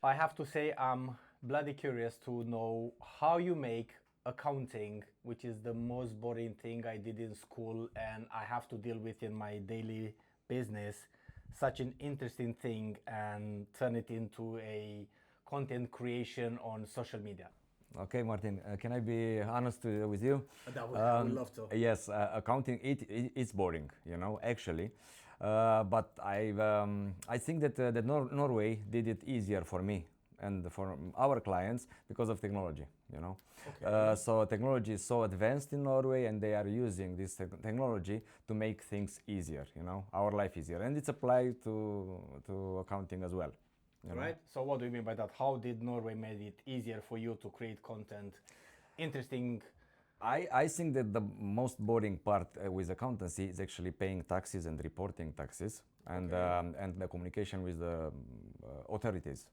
I have to say I'm bloody curious to know how you make accounting, which is the most boring thing I did in school and I have to deal with in my daily business, such an interesting thing and turn it into a content creation on social media. Okay, Martin, can I be honest with you? I would love to. Yes, accounting it's boring, actually. But I think that Norway did it easier for me and for our clients because of technology. Okay. So technology is so advanced in Norway, and they are using this technology to make things easier. Our life easier, and it's applied to accounting as well. Right? So what do you mean by that? How did Norway made it easier for you to create content? Interesting. I think that the most boring part with accountancy is actually paying taxes and reporting taxes and the communication with the authorities.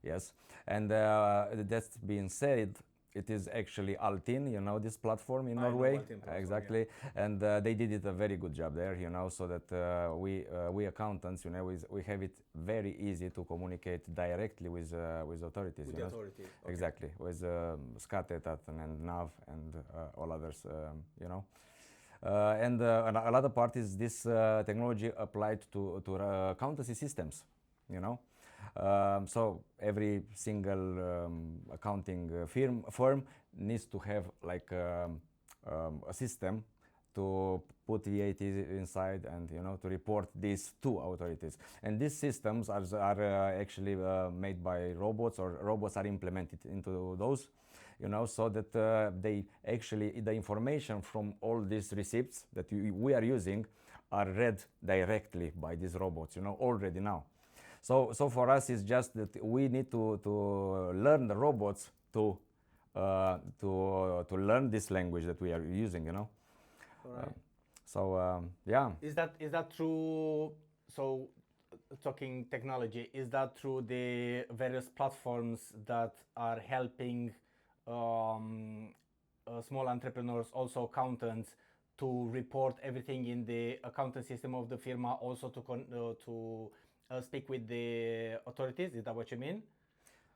Yes, and that's being said, it is actually Altinn, this platform in Norway. Altinn platform, Exactly, and they did it a very good job there, so that we accountants, we have it very easy to communicate directly with authorities. With the authorities. Okay. Exactly, with Skatteetaten and NAV and all others, and another part is this technology applied to accountancy systems, so every single accounting firm needs to have like a system to put VAT inside and to report these to authorities. And these systems are actually made by robots, or robots are implemented into those, so that they actually the information from all these receipts that we are using are read directly by these robots, already now. So for us, it's just that we need to learn the robots to learn this language that we are using, All right. Yeah. Is that true? So, talking technology, is that through the various platforms that are helping small entrepreneurs, also accountants, to report everything in the accounting system of the firma, also to speak with the authorities? Is that what you mean?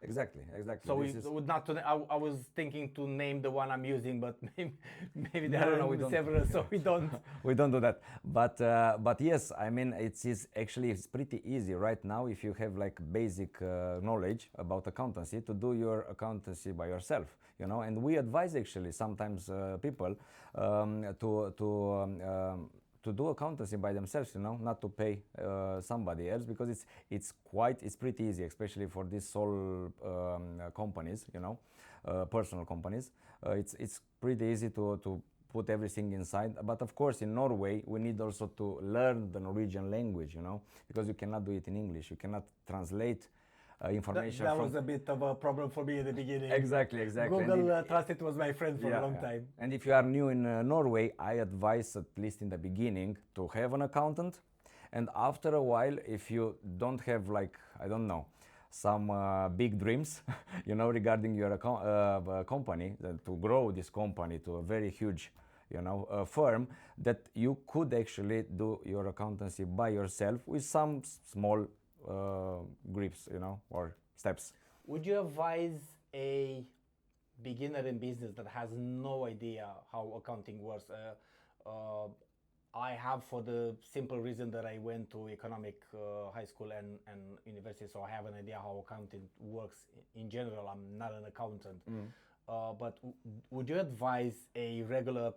Exactly. So This we is would not. I was thinking to name the one I'm using, but maybe there no, we are don't. several, so we don't. We don't do that. But yes, I mean it's pretty easy right now if you have like basic knowledge about accountancy to do your accountancy by yourself, And we advise actually sometimes people to do accountancy by themselves, not to pay somebody else, because it's pretty easy, especially for these sole companies, personal companies. It's pretty easy to put everything inside. But of course, in Norway, we need also to learn the Norwegian language, because you cannot do it in English. You cannot translate information. That was a bit of a problem for me in the beginning. Exactly. Google Translate was my friend for a long time. And if you are new in Norway, I advise, at least in the beginning, to have an accountant. And after a while, if you don't have, like, I don't know, some big dreams, regarding your company, to grow this company to a very huge, firm, that you could actually do your accountancy by yourself with some small grips, or steps. Would you advise a beginner in business that has no idea how accounting works? I have, for the simple reason that I went to economic high school and university, so I have an idea how accounting works in general. I'm not an accountant. But would you advise a regular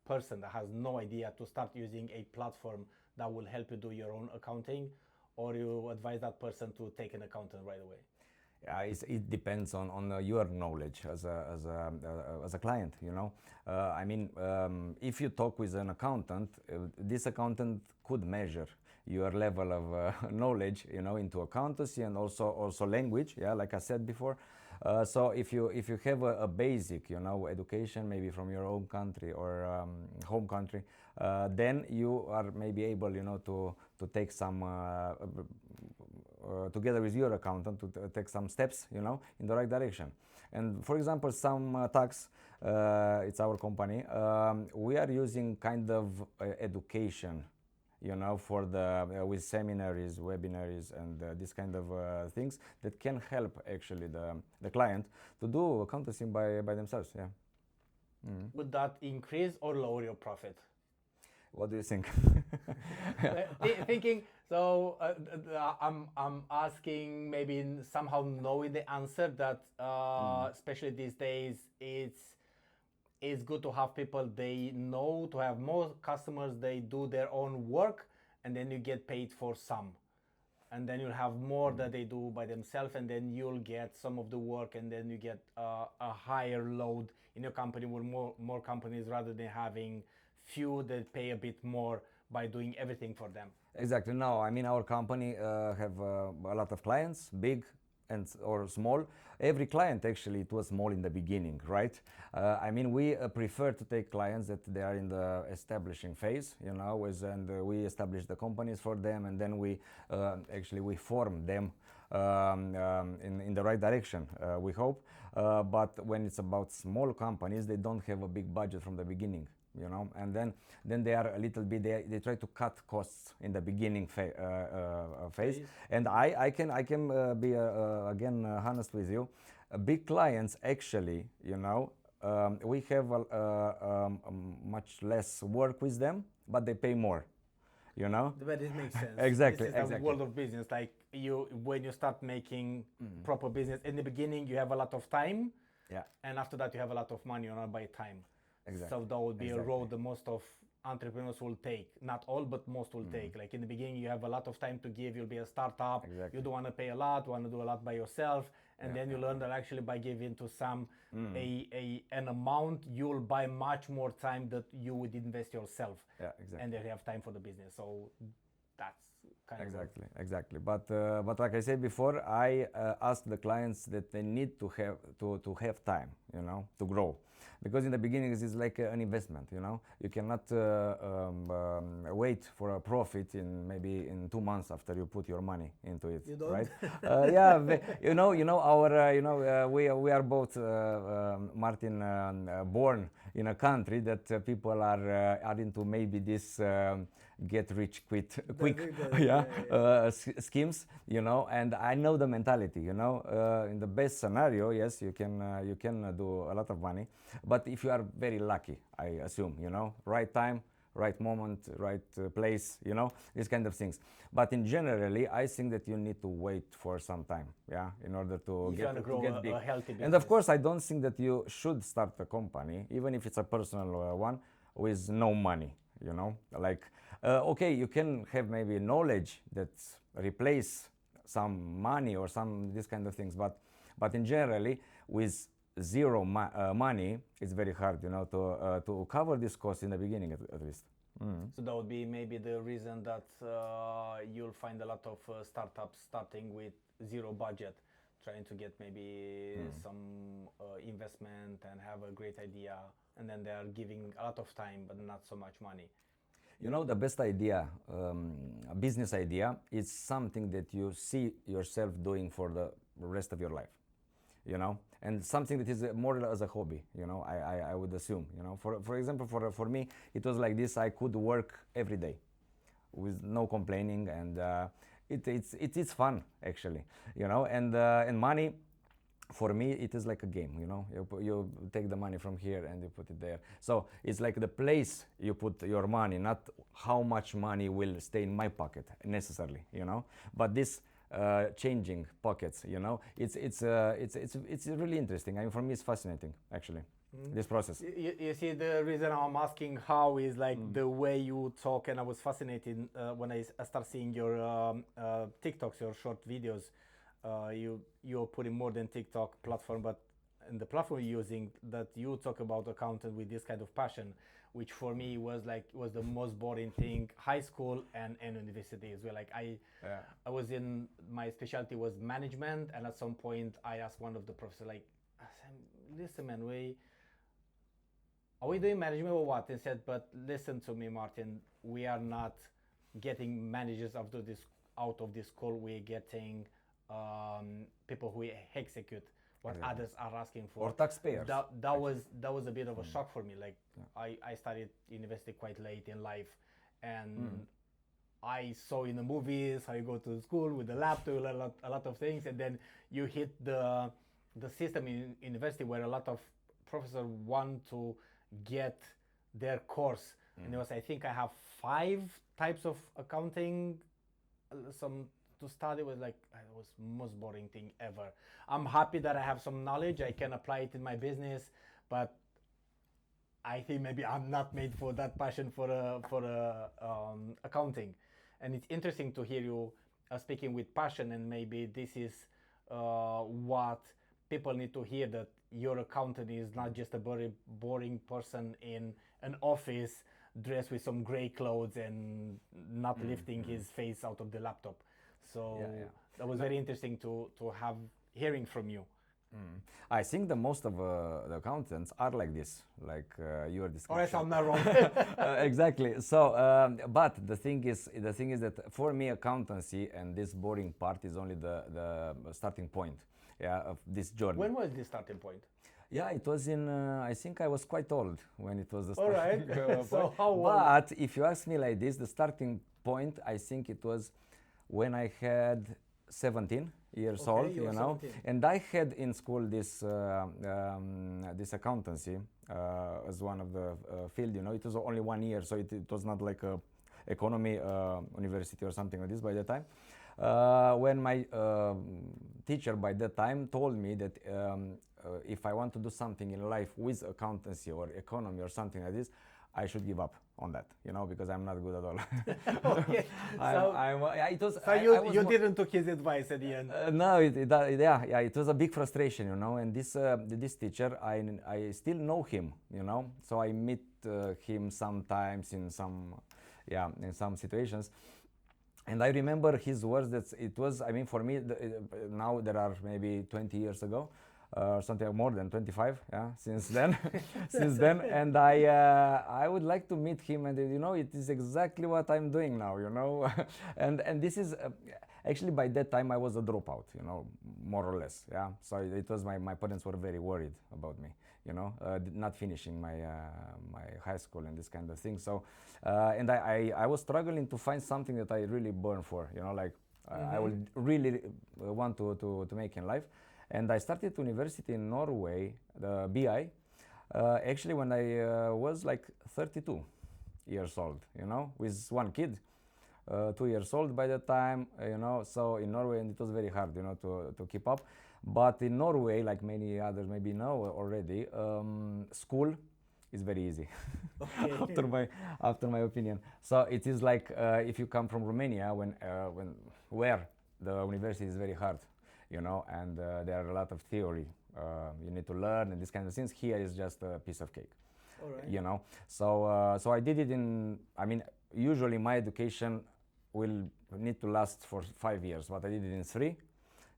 person that has no idea to start using a platform that will help you do your own accounting, or you advise that person to take an accountant right away? It depends on your knowledge as a client, I mean, if you talk with an accountant, this accountant could measure your level of knowledge, into accountancy, and also language, like I said before. So if you have a basic, education, maybe from your own country or home country, then you are maybe able, to take some together with your accountant, to take some steps, in the right direction. And for example, some tax, it's our company, we are using kind of education you know, for the with seminaries, webinaries, and this kind of things that can help actually the client to do accountancy by themselves. Yeah. Would that increase or lower your profit? What do you think? Thinking, so I'm asking, maybe somehow knowing the answer, that especially these days, it's good to have people they know, to have more customers, they do their own work, and then you get paid for some, and then you'll have more that they do by themselves, and then you'll get some of the work, and then you get a higher load in your company with more companies, rather than having few that pay a bit more by doing everything for them. Exactly. No, I mean our company have a lot of clients, big and or small. Every client actually it was small in the beginning, right? I mean we prefer to take clients that they are in the establishing phase, you know, and we establish the companies for them, and then we actually we form them in the right direction, we hope. But when it's about small companies, they don't have a big budget from the beginning, you know, and then they are a little bit, they try to cut costs in the beginning phase. And I can be again honest with you. Big clients actually, you know, we have much less work with them, but they pay more, you know. But it makes sense. Exactly, This is the exactly. world of business. Like when you start making proper business, in the beginning you have a lot of time, Yeah. and after that you have a lot of money, you know, by time. Exactly. So that would be a Exactly. road that most of entrepreneurs will take. Not all, but most will take. Like in the beginning, you have a lot of time to give. You'll be a startup. Exactly. You don't want to pay a lot. Want to do a lot by yourself, and then you learn that actually by giving to some an amount, you'll buy much more time that you would invest yourself. Yeah, exactly. And then you have time for the business. So that's kind Exactly. But like I said before, I ask the clients that they need to have time, you know, to grow, because in the beginning it's like an investment, you know. You cannot wait for a profit in maybe in 2 months after you put your money into it, You don't? right? Yeah, you know our we are both Martin born in a country that people are into maybe this get rich quick schemes, you know, and I know the mentality, you know. In the best scenario, yes, you can do a lot of money, but if you are very lucky, I assume, you know, right time, right moment, right place, you know, these kind of things. But in generally, I think that you need to wait for some time, yeah, in order to If you want to grow get big. a healthy business. And of course, I don't think that you should start a company, even if it's a personal one, with no money, you know. Like, okay, you can have maybe knowledge that replace some money or some this kind of things, but in generally, with zero money, it's very hard, you know, to cover this cost in the beginning at least. So that would be maybe the reason that you'll find a lot of startups starting with zero budget, trying to get maybe some investment and have a great idea, and then they are giving a lot of time but not so much money. You know, the best idea, a business idea, is something that you see yourself doing for the rest of your life, you know, and something that is more as a hobby, you know. I would assume, you know, for example, for me, it was like this. I could work every day with no complaining, and it's fun actually, you know, and money. For me, it is like a game, you know. You take the money from here and you put it there. So it's like the place you put your money, not how much money will stay in my pocket necessarily, you know. But this changing pockets, you know, it's really interesting. I mean, for me, it's fascinating actually. This process. You see, the reason I'm asking how is like the way you talk, and I was fascinated when I start seeing your TikToks, your short videos. You're putting more than TikTok platform, but in the platform you're using, that you talk about accounting with this kind of passion, which for me was the most boring thing. High school and university as well. Like I was in, my specialty was management, and at some point I asked one of the professors, like, I said, listen man, are we doing management or what? And said, but listen to me, Martin, we are not getting managers out of this school. We're getting people who execute what others are asking for. Or taxpayers. That was a bit of a shock for me. Like I started university quite late in life, and I saw in the movies how you go to school with the laptop, a lot of things, and then you hit the system in university where a lot of professors want to get their course. And it was, I think I have 5 types of accounting, some to study. Was like, it was most boring thing ever. I'm happy that I have some knowledge, I can apply it in my business, but I think maybe I'm not made for that passion for accounting. And it's interesting to hear you speaking with passion, and maybe this is what people need to hear, that your accountant is not just a very boring person in an office dressed with some gray clothes and not lifting his face out of the laptop. So that was very interesting to have hearing from you. I think the most of the accountants are like this, like your description. Or else I'm not wrong. Exactly. So, but the thing is that for me, accountancy and this boring part is only the starting point, of this journey. When was the starting point? Yeah, it was in. I think I was quite old when it was the All starting right. point. So how old? But if you ask me like this, the starting point, I think it was when I had 17 years Okay, old, you were 17. and I had in school this this accountancy as one of the field. It was only 1 year, so it was not like a economy university or something like this by that time. When my teacher by that time told me that if I want to do something in life with accountancy or economy or something like this, I should give up on that, because I'm not good at all. Okay. It was. So you didn't took his advice at the end. No, it was a big frustration, and this teacher, I still know him, so I meet him sometimes in some situations. And I remember his words that it was, I mean, for me, now there are maybe 20 years ago, something more than 25, since then, and I would like to meet him, and it is exactly what I'm doing now, and this is actually by that time I was a dropout, more or less, so it was my parents were very worried about me, not finishing my high school and this kind of thing, so and I was struggling to find something that I really burn for, I would really want to make in life. And I started university in Norway, the BI, actually when I was like 32 years old, with one kid, 2 years old by the time, so in Norway, and it was very hard, to keep up. But in Norway, like many others maybe know already, school is very easy, Okay. after my opinion. So it is like if you come from Romania, where the university is very hard, and there are a lot of theory you need to learn and this kind of things. Here is just a piece of cake. All right. So I did it I mean, usually my education will need to last for 5 years, but I did it in 3,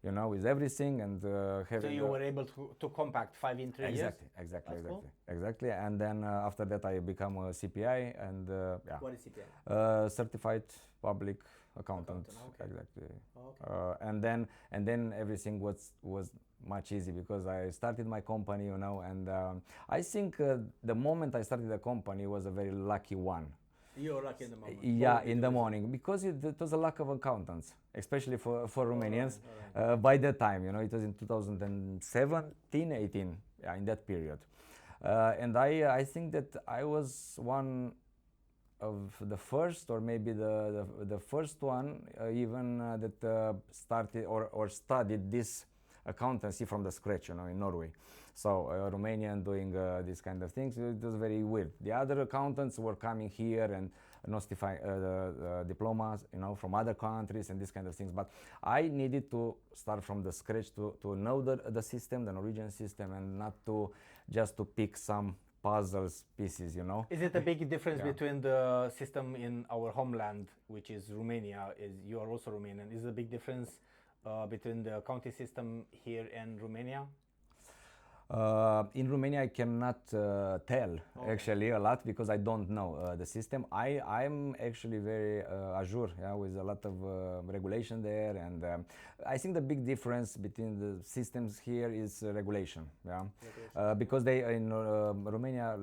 with everything and having. So you were able to compact 5 in 3 years? Exactly. And then after that I become a CPI and What is CPI? certified public accountant. Okay. Exactly. Okay. And then everything was much easy because I started my company, and I think the moment I started the company was a very lucky one. You were lucky in the moment. Yeah, in the morning, because it was a lack of accountants, especially for Romanians. All right. By that time, it was in 2017, 18, in that period. And I think that I was one of the first, or maybe the first one, even that started or studied this accountancy from the scratch, in Norway. So Romanian doing these kind of things, it was very weird. The other accountants were coming here and notifying diplomas, from other countries and these kind of things. But I needed to start from the scratch to know the system, the Norwegian system, and not to just to pick some puzzles pieces, Is it a big difference between the system in our homeland, which is Romania, is you are also Romanian? Is there a big difference between the accounting system here and Romania? In Romania, I cannot tell actually a lot because I don't know the system. I'm actually very azure, with a lot of regulation there, and I think the big difference between the systems here is regulation, because they in Romania,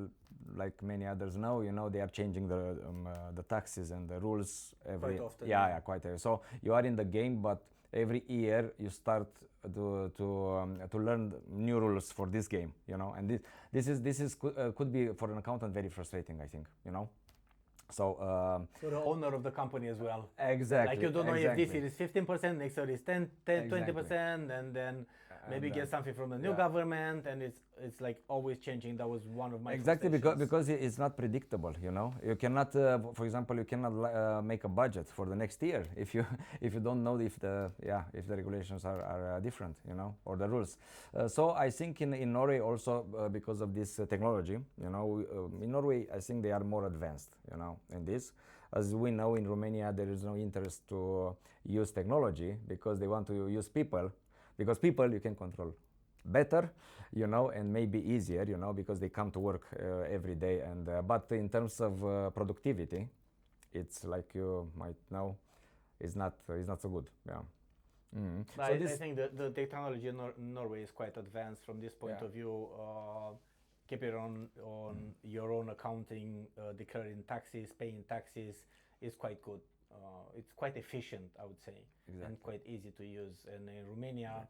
like many others know, they are changing the taxes and the rules every Quite often, yeah, yeah. yeah, quite so you are in the game, but every year you start to learn new rules for this game, and this is could be for an accountant very frustrating, I think, so For the owner of the company as well. exactly, Like you don't know exactly. if this year is 15%, next year is 10, 20%, and then maybe get something from the new government, and it's like always changing. That was one of my Exactly, frustrations. because it's not predictable. You cannot, for example, you cannot make a budget for the next year if you if you don't know if the regulations are different, or the rules. So I think in Norway also, because of this technology, in Norway I think they are more advanced, in this. As we know, in Romania there is no interest to use technology because they want to use people, because people you can control better, and maybe easier, because they come to work every day. And but in terms of productivity, it's like you might know, is not so good. Yeah. But So I this, think the technology in Norway is quite advanced from this point of view. Keep it on your own accounting, declaring taxes, paying taxes is quite good. It's quite efficient, I would say, and quite easy to use. And in Romania,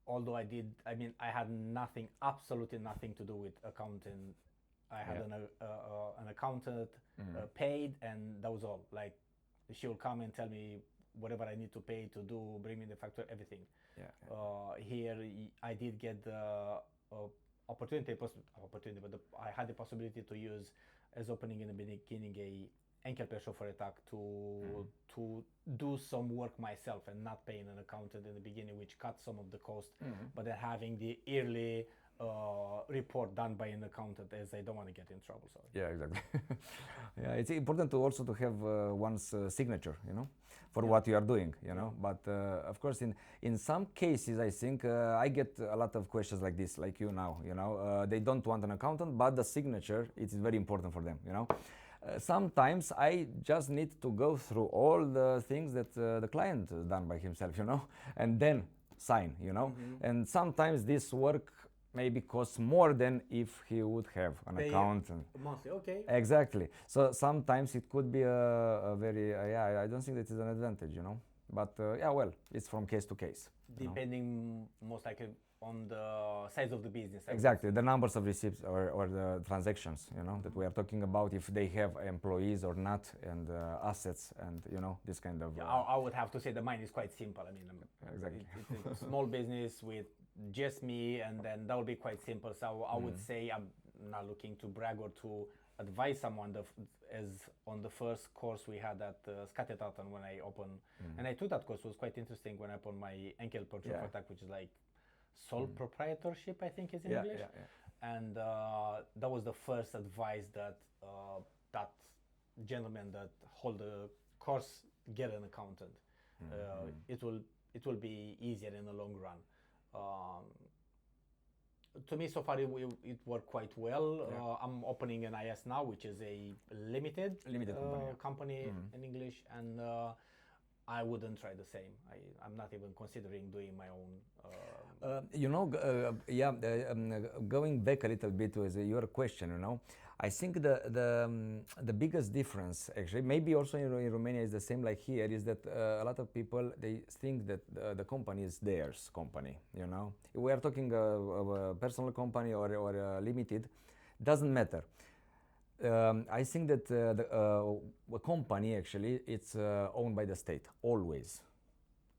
although I had absolutely nothing to do with accounting. I had an accountant paid, and that was all. Like, she will come and tell me whatever I need to pay to do, bring me the factor, everything. Here, I did get the opportunity, but I had the possibility to use, as opening in the beginning, a enkelpersoforetak to do some work myself and not paying an accountant in the beginning, which cut some of the cost, but then having the yearly report done by an accountant, as I don't want to get in trouble. So yeah, exactly. Yeah, it's important to also to have one's signature, for what you are doing, But of course, in some cases, I think I get a lot of questions like this, like you now, they don't want an accountant, but the signature it is very important for them, sometimes I just need to go through all the things that the client has done by himself, and then sign, and sometimes this work maybe costs more than if he would have an accountant monthly. Okay. Exactly. So sometimes it could be a very I don't think that is an advantage, but well, it's from case to case, depending most likely on the size of the business. Exactly, the numbers of receipts or the transactions, that we are talking about, if they have employees or not, and assets, and this kind of. I would have to say that mine is quite simple. I mean, exactly. it's a small business with just me, and then that would be quite simple. So I would say, I'm not looking to brag or to advise someone, as on the first course we had at Skatteetaten when I opened, and I took that course. It was quite interesting when I opened my enkelpersoforetak, which is like sole proprietorship, I think is in English. And that was the first advice that that gentleman that hold the course get an accountant. It will be easier in the long run. To me, so far it worked quite well. I'm opening an IS now, which is a limited company in English, and I wouldn't try the same. I'm not even considering doing my own. Going back a little bit to your question, I think the biggest difference, actually, maybe also in Romania is the same like here, is that a lot of people, they think that the company is theirs company. We are talking of a personal company or a limited, doesn't matter. I think that a company, actually, it's owned by the state, always,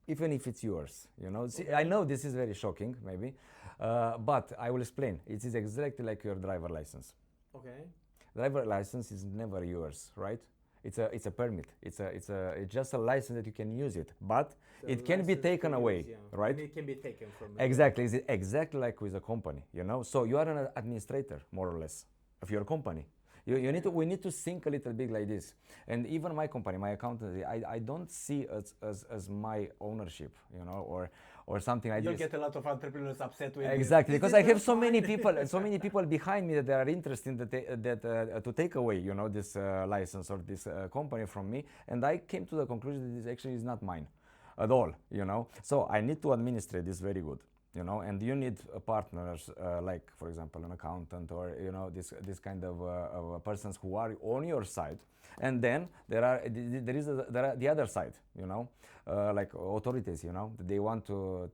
even if it's yours. See, I know this is very shocking, maybe, but I will explain. It is exactly like your driver license. Okay. Driver license is never yours, right? It's a permit. It's just a license that you can use it, but it can be taken away, right? And it can be taken from. Exactly. It's exactly like with a company, So you are an administrator, more or less, of your company. We need to think a little bit like this. And even my company, my accountancy, I don't see as my ownership, or something like You'll this. Get a lot of entrepreneurs upset with exactly this. because I have so many people behind me that are interested to take away, this license or this company from me, and I came to the conclusion that this actually is not mine at all, So I need to administrate this very good. you know, and you need partners like, for example, an accountant or you know this kind of persons who are on your side. And then there are the other side, you know, like authorities, you know, they want to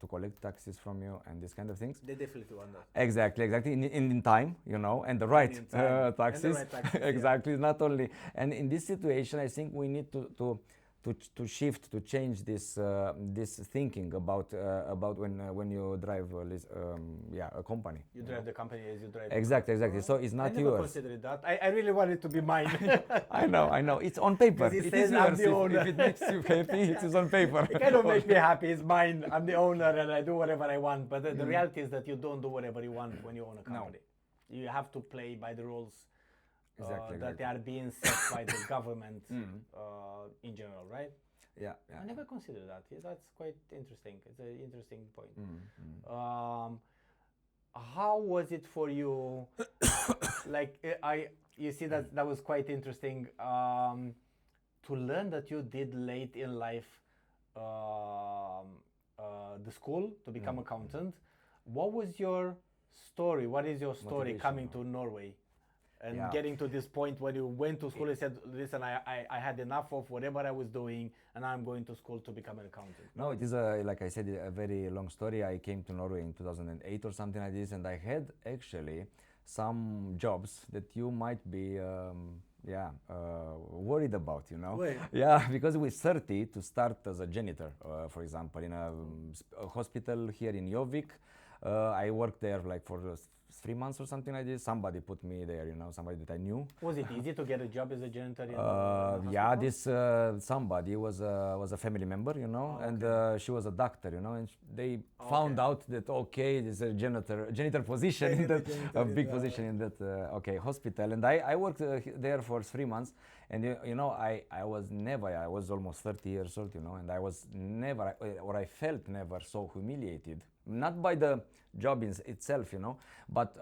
collect taxes from you and these kind of things. They definitely want that. Exactly, in time, you know, and the right taxes. And the right taxes, exactly, not only. And in this situation, I think we need to shift, to change this this thinking about when you drive a company. You drive the company as you drive. Exactly. So it's not I never yours. considered that. I really want it to be mine. I know. It's on paper. It is says I'm yours. the owner. If it makes you happy, it is on paper. It kind of makes me happy. It's mine. I'm the owner and I do whatever I want. But the reality is that you don't do whatever you want when you own a company. You have to play by the rules that they are being set by the government in general, right? Yeah. I never considered that. Yeah, that's quite interesting. It's an interesting point. How was it for you? Like you see that was quite interesting to learn that you did late in life the school to become accountant. What was your story? What is your story coming to Norway? And getting to this point when you went to school and said, listen, I had enough of whatever I was doing and I'm going to school to become an accountant. No, it is, like I said, a very long story. I came to Norway in 2008 or something like this, and I had actually some jobs that you might be worried about, you know. Wait. Yeah, because we 30 to start as a janitor, for example, in a hospital here in Jovik. I worked there like for 3 months or something like this. Somebody put me there, you know, somebody that I knew. Was it easy to get a job as a janitor in a yeah, this somebody was a family member, you know, and she was a doctor, you know, and they found out that there's a janitor position in that big position in that hospital, and I worked there for 3 months, and you know, I was almost 30 years old, you know, and I was never, or I felt never so humiliated, not by the job itself, you know, but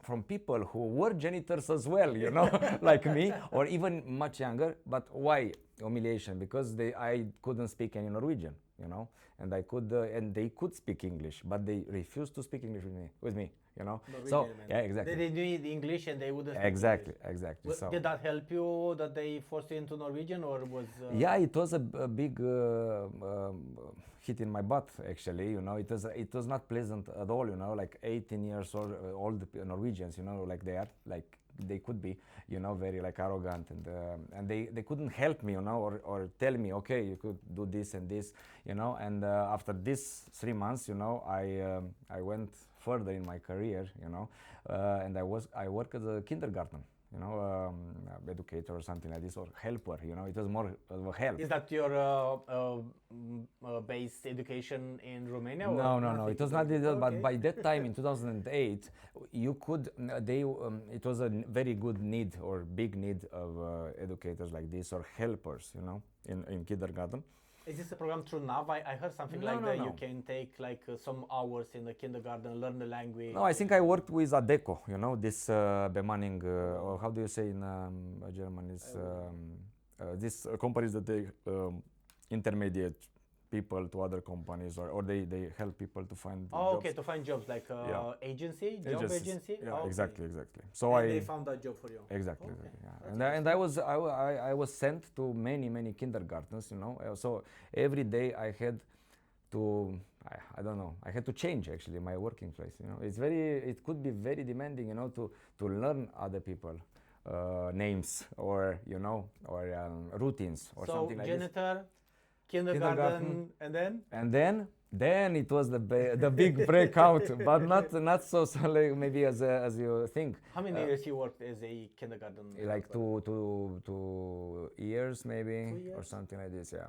from people who were janitors as well, you know, like me, or even much younger. But why humiliation? Because I couldn't speak any Norwegian, you know, and they could speak English, but they refused to speak English with me, you know. Norwegian, so man. yeah, exactly. They knew English and they wouldn't. Exactly. Well, So did that help you that they forced you into Norwegian, or was? Yeah, it was a big hit in my butt, actually, you know. It was not pleasant at all, you know, like 18 years old Norwegians, you know, like they could be, you know, very like arrogant, and they couldn't help me, you know, or tell me, okay, you could do this and this, you know. And after this 3 months, you know, I went further in my career, you know, and I worked as a kindergarten, you know, educator or something like this, or helper, you know. It was more of a help. Is that your base education in Romania? No. It was not that, but by that time in 2008, you could. It was a very good need or big need of educators like this or helpers, you know, in kindergarten. Is this a program through NAV? I heard something No, like no, that. no. You can take like some hours in the kindergarten, learn the language. No, I think I worked with Adecco, you know, this bemanning, or how do you say in German, is these companies that they intermediate people to other companies, or they help people to find jobs. Okay, to find jobs, like agency, job agency? Yeah, Okay. exactly. So and they found that job for you? Exactly, Okay. yeah. And I was sent to many kindergartens, you know. So every day I had to, I don't know, I had to change actually my working place, you know. It could be very demanding, you know, to learn other people names, or you know, or routines or something like this. So janitor, kindergarten, and then it was the big breakout, but not so like maybe as you think. how many years you worked as a kindergarten? Like 2 years maybe, 2 years? or something like this. Yeah.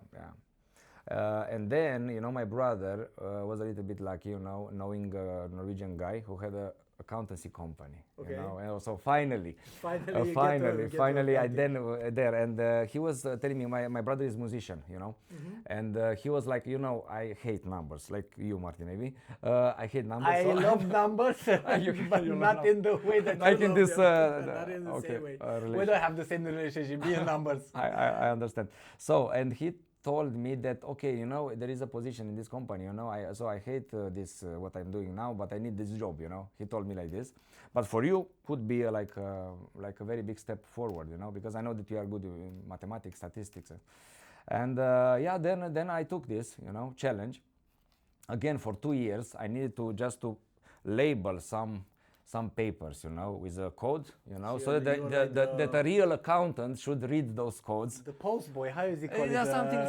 And then, you know, my brother was a little bit lucky, you know, knowing a Norwegian guy who had a accountancy company. Okay. You know, and so finally, Finally, I then there, and he was telling me my brother is musician, you know, and he was like, you know, I hate numbers, like you, Martin, maybe. I hate numbers. I love numbers, but not in the way that like you in love this, them. Not in the okay, same way. We relation. don't have the same relationship in numbers. I understand. So, and he told me that, okay, you know, there is a position in this company, you know, so I hate this what I'm doing now, but I need this job, you know. He told me like this. But for you could be like a very big step forward, you know, because I know that you are good in mathematics, statistics, and yeah, then I took this, you know, challenge. Again, for 2 years, I needed to just to label some papers, you know, with a code, you know, so that a real accountant should read those codes. The post boy, how is it called? Yeah,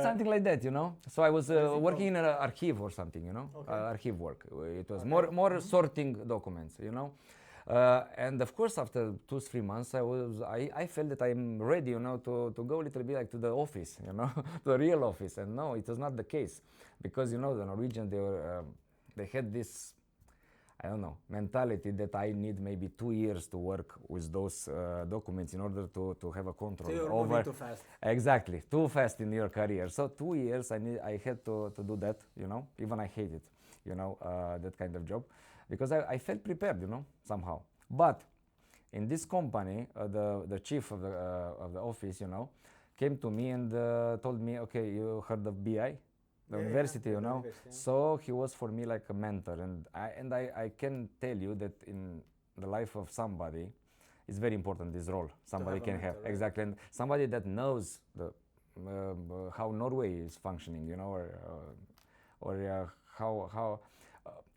something like that, you know. So I was working in an archive or something, you know, Okay. archive work. It was Okay. more sorting documents, you know. And of course, after 2-3 months, I felt that I'm ready, you know, to go a little bit like to the office, you know, to the real office. And no, it was not the case, because you know the Norwegians, they had this, I don't know, mentality that I need maybe 2 years to work with those documents in order to have a control So you're over. moving too fast. Exactly, too fast in your career. So 2 years I had to do that, you know. Even I hated, you know, that kind of job, because I felt prepared, you know, somehow. But in this company, the chief of the office, you know, came to me and told me, okay, you heard of BI? The university, you know. So he was for me like a mentor, and I can tell you that in the life of somebody, it's very important, this role somebody can have. Right? Exactly, and somebody that knows the how Norway is functioning, you know, or how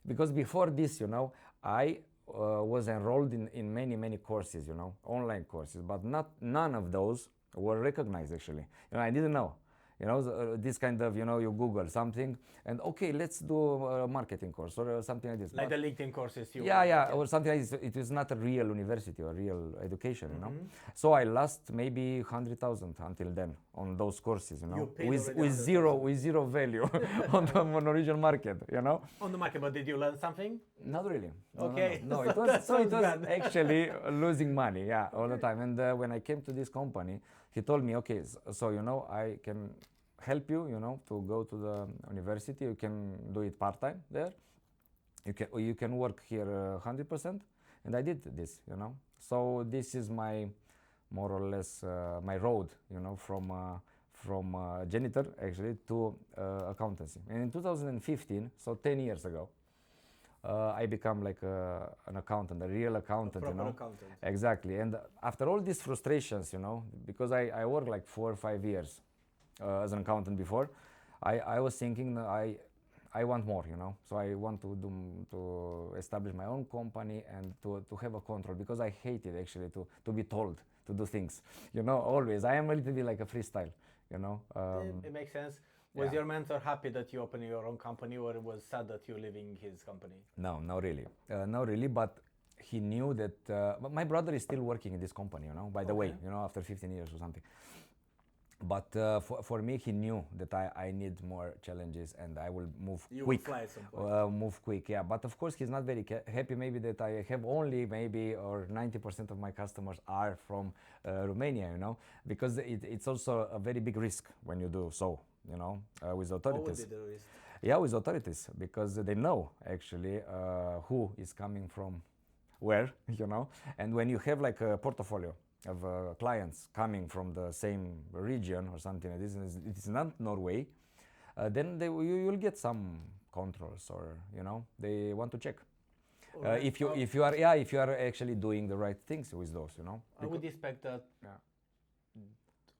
because before this, you know, I was enrolled in many courses, you know, online courses, but none of those were recognized actually. You know, I didn't know. You know, this kind of, you know, you Google something and okay, let's do a marketing course or something like this. Like the LinkedIn courses. Yeah, or something like this. It is not a real university or real education, you know. So I lost maybe 100,000 until then on those courses, you know, with zero value on the Norwegian market, you know. On the market, but did you learn something? Not really. Okay. No, it was actually losing money, yeah, all the time. And when I came to this company, he told me, okay, so you know, I can help you, you know, to go to the university. You can do it part-time there. You can work here 100%, and I did this, you know. So this is my more or less my road, you know, from janitor actually to accountancy. And in 2015, so 10 years ago, I become like an accountant, a real accountant, you know. Accountant. Exactly. And after all these frustrations, you know, because I worked like 4 or 5 years as an accountant before, I was thinking I want more, you know. So I want to establish my own company and to have a control, because I hated actually to be told to do things, you know. Always I am a little bit like a freestyle, you know. It makes sense. Was your mentor happy that you opened your own company, or was sad that you're leaving his company? No, not really. But he knew that my brother is still working in this company, you know. By the way, you know, after 15 years or something. But for me, he knew that I need more challenges and I will move quick. Will fly at some point. Move quick, yeah. But of course, he's not very happy maybe that I have only maybe or 90% of my customers are from Romania, you know, because it's also a very big risk when you do so, you know, with authorities. What would be the risk? Yeah, with authorities, because they know actually who is coming from where, you know. And when you have like a portfolio of clients coming from the same region or something like this, it is not Norway, then you will get some controls, or you know, they want to check if you are actually doing the right things with those, you know. I would expect that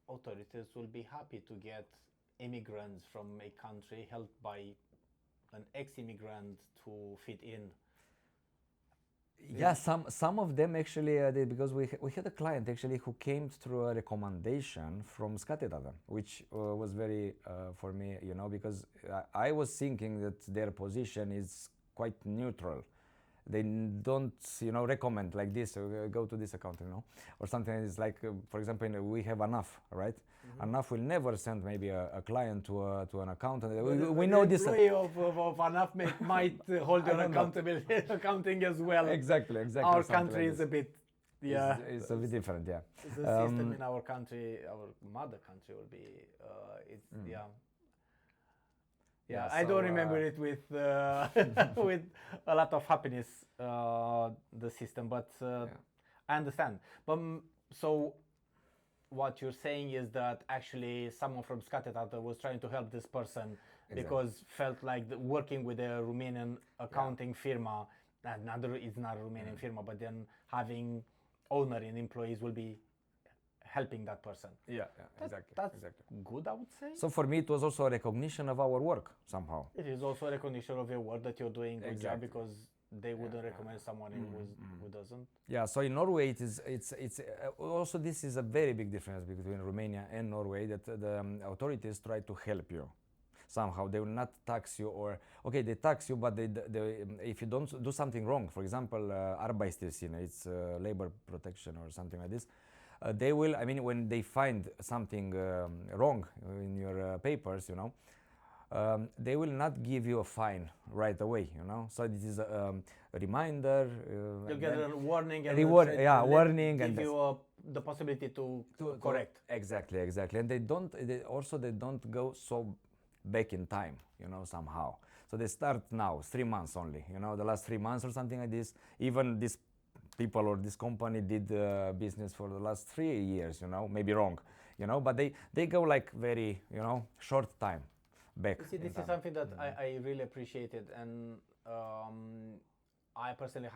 authorities will be happy to get immigrants from a country held by an ex-immigrant to fit in. Yeah, some of them actually, because we had a client actually who came through a recommendation from Skatteetaten, which was very for me, you know, because I was thinking that their position is quite neutral. They don't, you know, recommend like this, go to this account, you know, or something. It's like, for example, we have enough, right? Enough will never send maybe a client to an accountant. We know this. The employee of enough might hold your accounting as well. Exactly. Our country is a bit, it's a bit different, yeah. The system in our country, our mother country, will be, Yeah, I don't remember it with with a lot of happiness, the system, but I understand. But so what you're saying is that actually someone from Subtitles was trying to help this person Exactly. because felt like working with a Romanian accounting firma, another is not a Romanian firma, but then having owner and employees will be helping that person. Yeah, exactly. That's exactly. good, I would say. So for me, it was also a recognition of our work somehow. It is also a recognition of your work that you're doing good job Exactly. because they wouldn't recommend someone who doesn't. Yeah, so in Norway, it's also this is a very big difference between Romania and Norway, that the authorities try to help you somehow. They will not tax you, or okay, they tax you, but they if you don't do something wrong, for example, Arbeidstillsynet, it's labor protection or something like this. They will, I mean, when they find something wrong in your papers, you know, they will not give you a fine right away, you know. So this is a reminder. You'll get a warning and reward, yeah, warning, give and you the possibility to correct. Exactly, and they don't. They don't go so back in time, you know, somehow. So they start now, 3 months only, you know, the last 3 months or something like this. Even this people or this company did business for the last 3 years, you know, maybe wrong, you know, but they go like very, you know, short time back. You see, this is something that I really appreciated, and I personally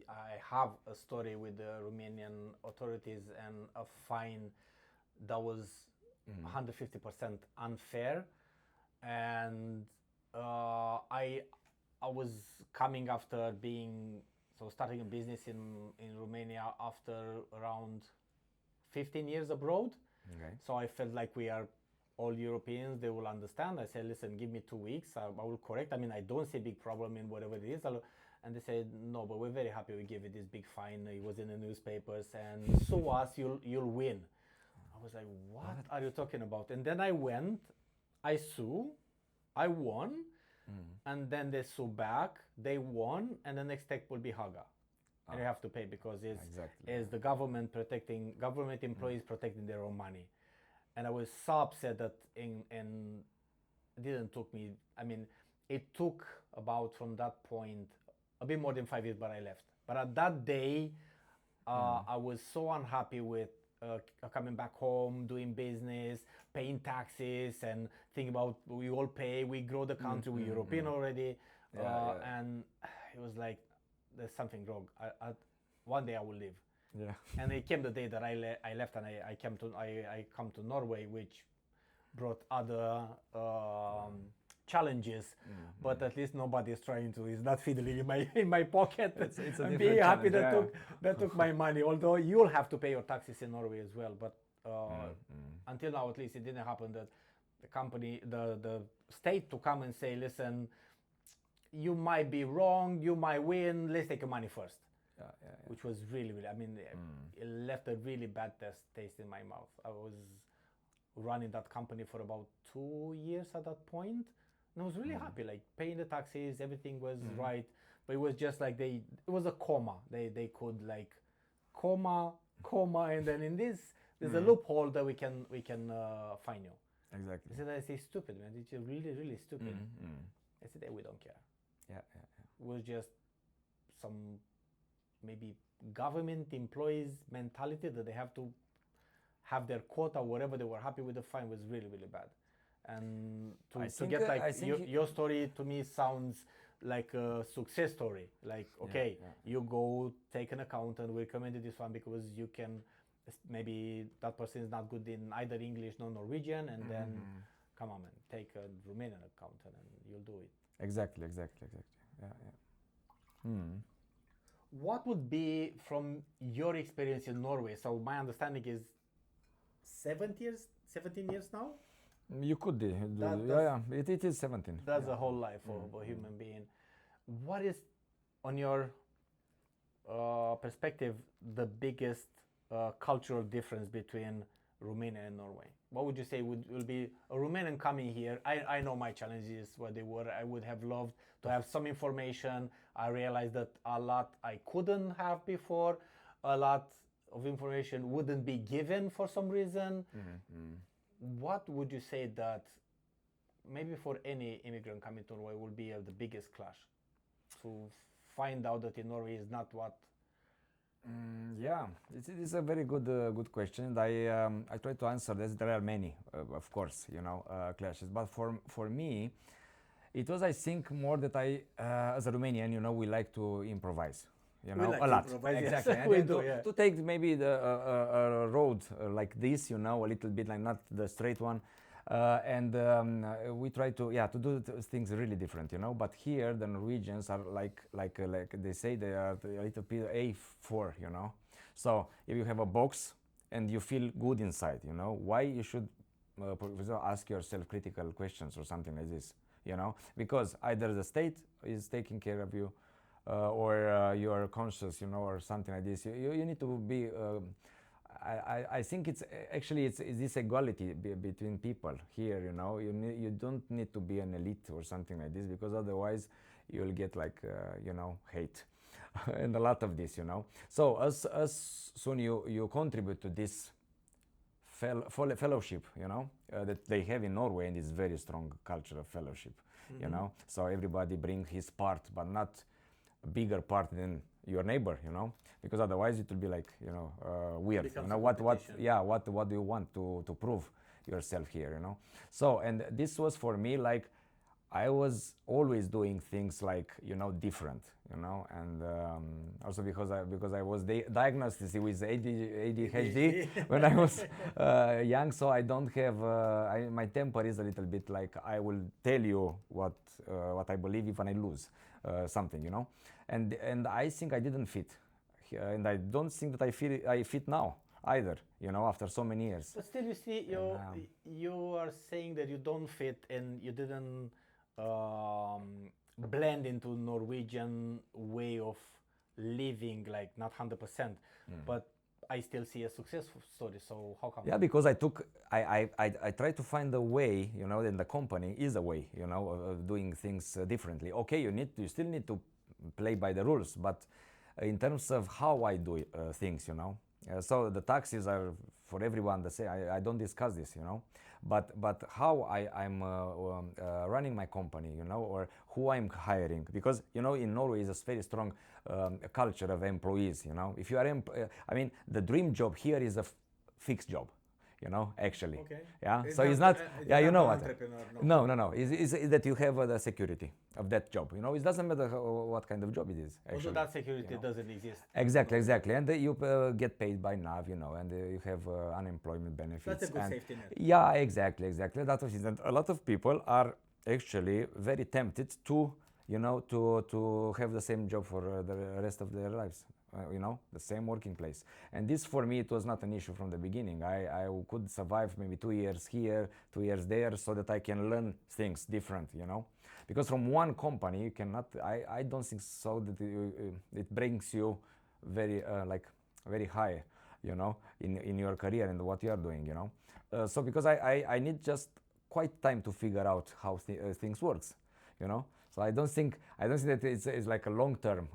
I have a story with the Romanian authorities and a fine that was 150% unfair, and I was coming after starting a business in Romania after around 15 years abroad. Okay. So I felt like we are all Europeans, they will understand. I said, listen, give me 2 weeks, I will correct. I mean, I don't see a big problem in whatever it is. And they said, no, but we're very happy we gave you this big fine. It was in the newspapers, and sue us, you'll win. I was like, what are you talking about? And then I went, I sue, I won, and then they sue back, they won, and the next step will be Haga. And you have to pay because it's the government employees protecting their own money. And I was so upset that and it didn't took me, I mean, it took about from that point a bit more than 5 years, but I left. But at that day, I was so unhappy with coming back home, doing business, paying taxes, and thinking about we all pay, we grow the country, we're European already. And it was like, there's something wrong. One day I will leave. Yeah. And it came the day that I left, and I come to Norway, which brought other challenges, but at least nobody is trying to. Is not fiddling in my pocket. It's a I'm different being happy challenge, that took my money. Although you'll have to pay your taxes in Norway as well. But until now, at least, it didn't happen that the company, the state, to come and say, listen, you might be wrong, you might win. Let's take your money first. Which was really, really, I mean, it left a really bad taste in my mouth. I was running that company for about 2 years at that point, and I was really happy, like paying the taxes, everything was right, but it was just like it was a comma. They could like comma, and then in this, there's a loophole that we can fine you. Exactly. I say, stupid, man, it's really, really stupid. I said, hey, we don't care. Yeah. It was just some maybe government employees mentality that they have to have their quota, whatever. They were happy with the fine was really, really bad. And to get like your story to me sounds like a success story. Like, okay, you go take an accountant, we recommended this one because you can, maybe that person is not good in either English nor Norwegian, and then come on, man, take a Romanian accountant and you'll do it. Exactly. Yeah. What would be, from your experience in Norway, so my understanding is 17 years now? You could do, it is 17. That's a whole life of a human being. What is, on your perspective, the biggest cultural difference between Romania and Norway? What would you say will be a Romanian coming here? I know my challenges, what they were. I would have loved to have some information. I realized that a lot I couldn't have before. A lot of information wouldn't be given for some reason. What would you say that maybe for any immigrant coming to Norway will be the biggest clash? To find out that in Norway is not what Yeah, it's a very good question, and I try to answer this. There are many, of course, clashes, but for me, it was, I think, more that as a Romanian, we like to improvise, We like a to lot. improvise, yes, Exactly. And we then do, yeah. to take maybe a road like this, a little bit like not the straight one. And we try to, yeah, to do things really different, But here the Norwegians are like they say, they are a little bit A4, So if you have a box and you feel good inside, why you should for example, ask yourself critical questions or something like this, because either the state is taking care of you, or you are conscious, or something like this. You need to be. I think it's actually it's this equality between people here. You don't need to be an elite or something like this, because otherwise you'll get like hate and a lot of this. So as soon you contribute to this fellowship, that they have in Norway, and it's very strong culture of fellowship, So everybody bring his part, but not a bigger part than your neighbor, because otherwise it will be like, weird. Becomes a What competition. yeah, what do you want to prove yourself here, So, and this was for me like I was always doing things like different, and also because I was diagnosed with ADHD when I was young, so I don't have my temper is a little bit like I will tell you what I believe if I lose something, and I think I didn't fit, and I don't think that I fit now either, after so many years. But still, you see, you are saying that you don't fit and you didn't blend into Norwegian way of living, like not 100%. But I still see a successful story. So how come? Yeah, because I try to find a way, and the company is a way, of doing things differently. Okay, you still need to play by the rules, but in terms of how I do things, so the taxes are for everyone the same. I don't discuss this, but how I'm running my company, or who I'm hiring, because in Norway is a very strong culture of employees. If you are, I mean, the dream job here is a fixed job. Actually. Okay. Yeah. It's so not, it's not. it's Yeah, not an what? entrepreneur, No. Is that you have the security of that job. It doesn't matter what kind of job it is. Although Actually. that security doesn't exist. Exactly, and you get paid by NAV, and you have unemployment benefits. That's a good and safety net. Yeah, exactly. That was it. And a lot of people are actually very tempted to, to have the same job for the rest of their lives. The same working place. And this for me, it was not an issue from the beginning. I could survive maybe 2 years here, 2 years there, so that I can learn things different, because from one company you cannot, I don't think so that it brings you very very high, in your career and what you are doing, so because I need just quite time to figure out how things works, so I don't think that it's like a long-term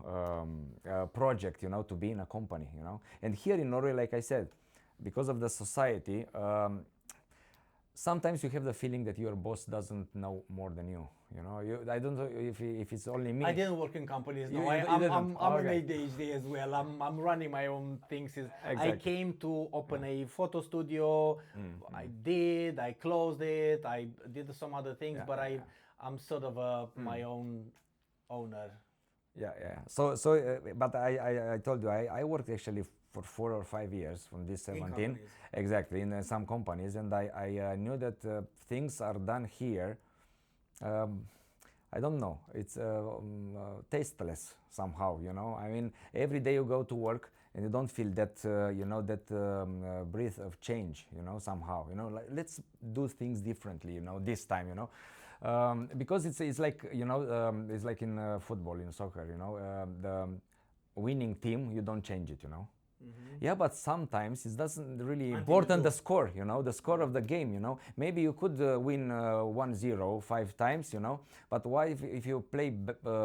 project, to be in a company, and here in Norway, like I said, because of the society, sometimes you have the feeling that your boss doesn't know more than you. I don't know if it's only me. I didn't work in companies. No, You I'm didn't? an Okay. ADHD as well. I'm running my own things. I Exactly. came to open a photo studio. I closed it. I did some other things, Yeah, but yeah, I'm sort of my own owner. Yeah. So, but I told you I worked actually for 4 or 5 years from this 17. companies. Exactly, in some companies, and I knew that things are done here. I don't know. It's tasteless somehow. I mean, every day you go to work and you don't feel that that breath of change. Somehow. Like, let's do things differently. This time. Because it's like it's like in football, in soccer. The winning team, you don't change it. Yeah, but sometimes it doesn't really Until important you the score, the score of the game. Maybe you could win 1-0 5 times, but why if you play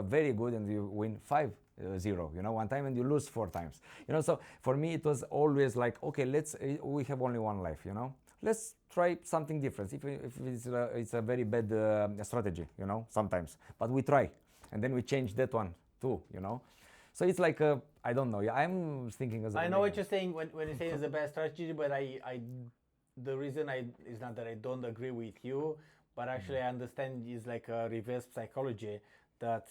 very good and you win 5-0, one time, and you lose 4 times, so for me it was always like, okay, we have only one life, let's try something different, if it's a very bad strategy, sometimes, but we try, and then we change that one too, so it's like I don't know. Yeah, I'm thinking as a I know what vegan. you're saying when you say it's the best strategy, but the reason I is not that I don't agree with you, but actually I understand is like a reverse psychology that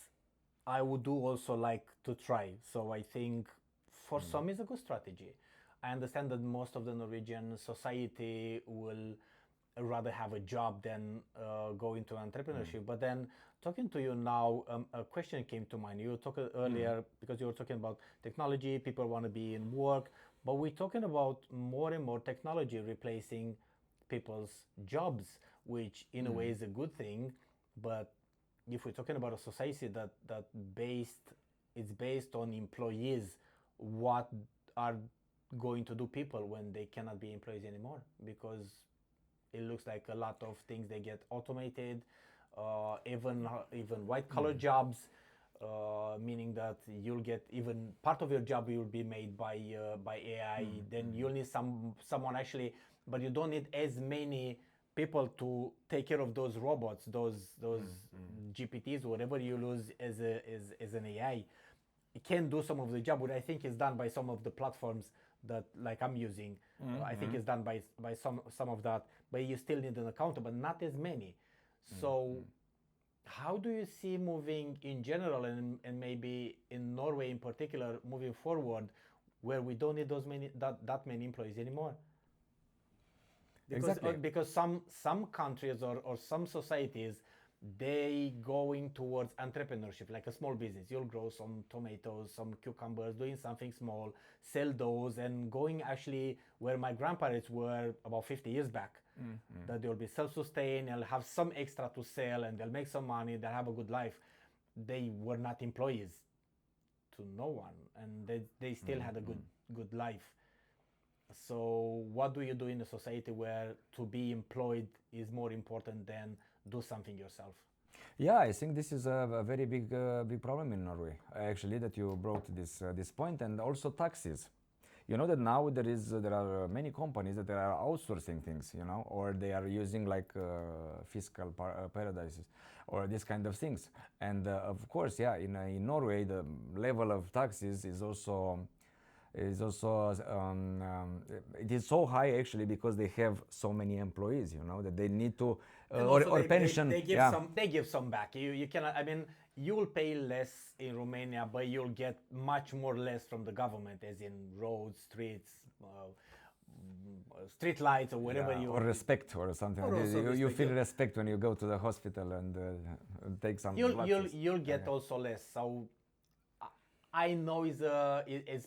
I would do also like to try. So I think for some it's a good strategy. I understand that most of the Norwegian society will rather have a job than go into entrepreneurship. But then talking to you now, a question came to mind. You were talking earlier because you were talking about technology, people want to be in work, but we're talking about more and more technology replacing people's jobs, which in a way is a good thing. But if we're talking about a society that based it's based on employees, what are going to do people when they cannot be employees anymore? Because it looks like a lot of things they get automated, even white collar jobs, meaning that you'll get even part of your job will be made by AI. Then you'll need someone actually, but you don't need as many people to take care of those robots, those GPTs, whatever you lose as an AI. It can do some of the job, what I think is done by some of the platforms that like I'm using. I think it's done by some of that, but you still need an accountant, but not as many. So how do you see moving in general and maybe in Norway in particular moving forward where we don't need that many employees anymore? Exactly. Because some countries or some societies they going towards entrepreneurship like a small business. You'll grow some tomatoes, some cucumbers, doing something small, sell those, and going actually where my grandparents were about 50 years back. That they'll be self-sustained, they'll have some extra to sell, and they'll make some money, they'll have a good life. They were not employees to no one, and they still had a good life. So what do you do in a society where to be employed is more important than do something yourself? Yeah, I think this is a very big problem in Norway. Actually, that you brought this point, and also taxes. You know that now there are many companies that are outsourcing things, you know, or they are using like fiscal paradises or this kind of things. And of course, yeah, in Norway the level of taxes is also it is so high actually because they have so many employees, you know, that they need to or pension. They give Yeah. some back. You cannot. I mean, you will pay less in Romania, but you'll get much more less from the government, as in roads, streets, street lights, or whatever Yeah, you. or respect or something Or like this. also You respect, feel yeah. respect when you go to the hospital and take some blood tests. You'll get also less. So I know is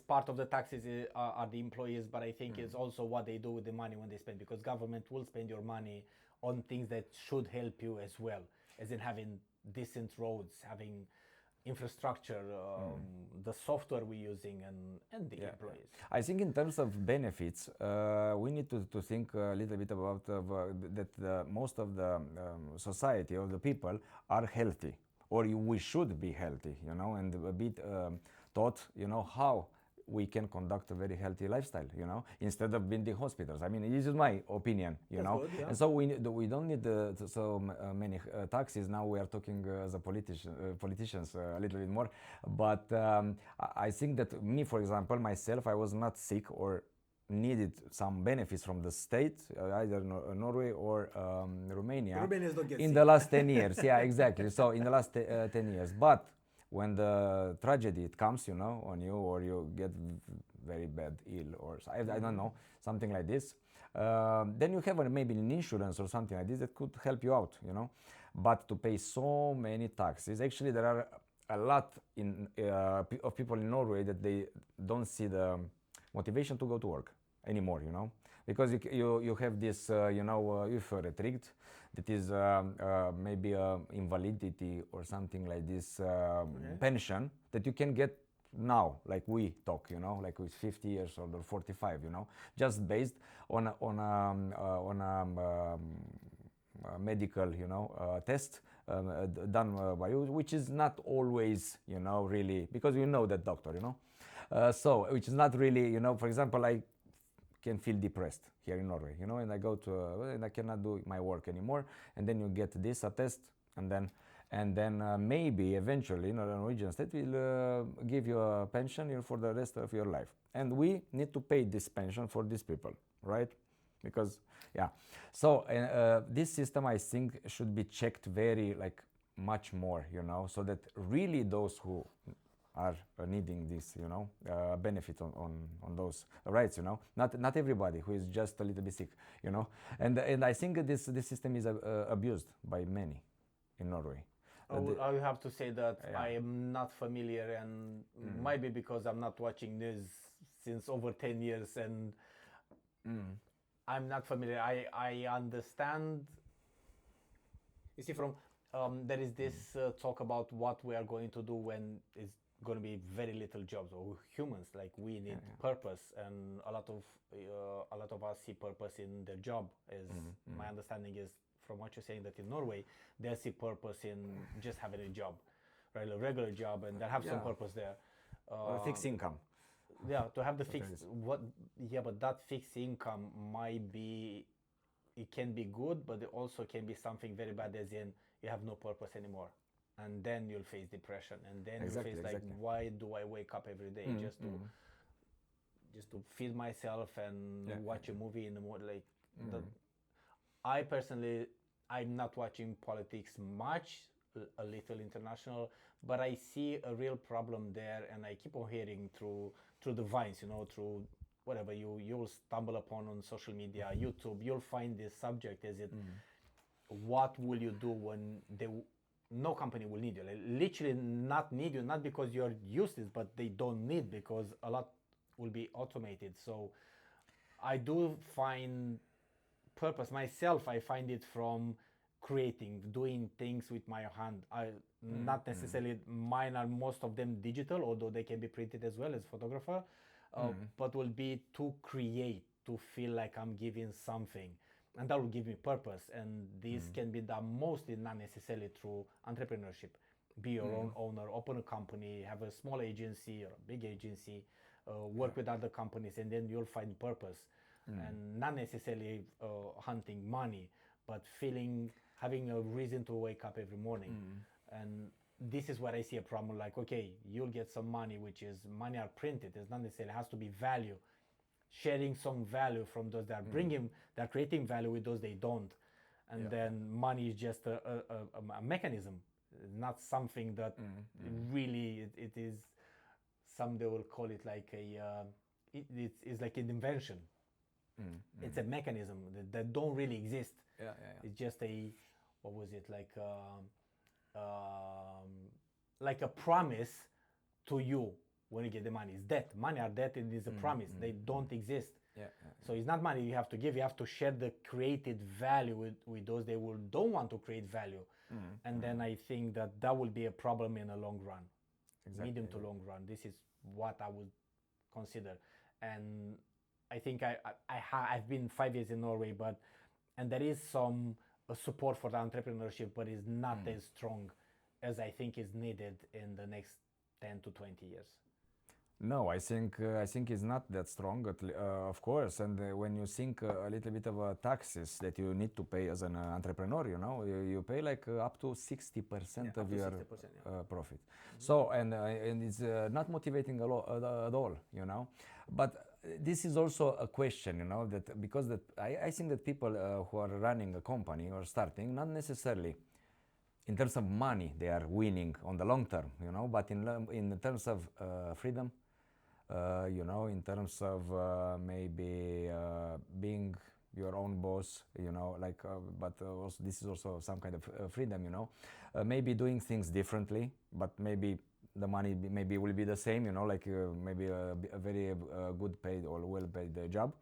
part of the taxes are the employees, but I think it's also what they do with the money when they spend, because government will spend your money on things that should help you as well, as in having decent roads, having infrastructure, the software we're using, and the employees. I think in terms of benefits, we need to think a little bit about that most of the society or the people are healthy, or we should be healthy, you know, and a bit taught, you know, how we can conduct a very healthy lifestyle, you know, instead of being in hospitals. I mean, this is my opinion, you That's know. good, yeah. And so we don't need so many taxes. Now we are talking as a politicians a little bit more. But I think that me, for example, myself, I was not sick or needed some benefits from the state, either Norway or Romania, Romanians don't get in sick. the last 10 years. Yeah, exactly. So in the last 10 years. But when the tragedy it comes, you know, on you, or you get very bad ill, or I don't know, something like this, then you have maybe an insurance or something like this that could help you out, you know. But to pay so many taxes, actually there are a lot of people in Norway that they don't see the motivation to go to work anymore, you know, because you have this, uføretrygd, that is maybe invalidity or something like this pension that you can get now, like we talk, you know, like with 50 years old or 45, you know, just based on a medical, you know, test done by you, which is not always, you know, really, because you know that doctor, you know, so which is not really, you know, for example, I can feel depressed here in Norway, you know, and I go to and I cannot do my work anymore, and then you get this test, and then and then maybe eventually the Norwegian state will give you a pension for the rest of your life, and we need to pay this pension for these people, right? Because yeah, so this system I think should be checked very like much more, so that really those who are needing this, benefit on those rights, not everybody who is just a little bit sick, and I think this system is abused by many in Norway. I have to say that Yeah. I am not familiar, and maybe because I'm not watching news since over 10 years, and I'm not familiar. I understand. You see, from there is this talk about what we are going to do when it's going to be very little jobs, or humans like we need purpose, and a lot of us see purpose in their job. As my understanding is, from what you're saying, that in Norway they see purpose in just having a job, right, a regular job, and they have some purpose there. Or fixed income. Yeah, to have the fixed but that fixed income might be, it can be good, but it also can be something very bad, as in you have no purpose anymore, and then you'll face depression, and then you face like, why do I wake up every day just to feed myself and watch a movie in the morning? Like I personally, I'm not watching politics much, a little international, but I see a real problem there, and I keep on hearing through the vines, through whatever you'll stumble upon on social media, YouTube, you'll find this subject. Is it what will you do when no company will need you? Like, literally not need you, not because you're useless, but they don't need, because a lot will be automated. So I do find purpose myself. I find it from creating, doing things with my hand. Not necessarily mine are most of them digital, although they can be printed as well as photographer, but will be to create, to feel like I'm giving something, and that will give me purpose. And this can be done mostly not necessarily through entrepreneurship. Be your own owner, open a company, have a small agency or a big agency, work with other companies, and then you'll find purpose. And not necessarily hunting money, but having a reason to wake up every morning. And this is where I see a problem. Like, okay, you'll get some money, which is money are printed. It's not necessarily, it has to be value, sharing some value from those that are bringing, that are creating value with those they don't. And then money is just a mechanism, not something that really it is. Some they will call it like it's like an invention. It's a mechanism that don't really exist. It's just what was it, like a promise to you when you get the money. It's debt. Money are debt. It is a promise. They don't exist. So it's not money you have to give. You have to share the created value with those they don't want to create value. And then I think that will be a problem in the long run. Medium to long run. This is what I would consider. And I think I've been 5 years in Norway, and there is some support for the entrepreneurship, but it's not as strong as I think is needed in the next 10 to 20 years. No, I think it's not that strong, of course. And when you think a little bit of taxes that you need to pay as an entrepreneur, you pay like up to 60% of your profit. So and it's not motivating at all, But this is also a question, that because I think that people who are running a company or starting, not necessarily in terms of money they are winning on the long term, but in terms of freedom. In terms of maybe being your own boss, but also this is also some kind of freedom, maybe doing things differently, but maybe the money maybe will be the same, maybe a very good paid or well paid job.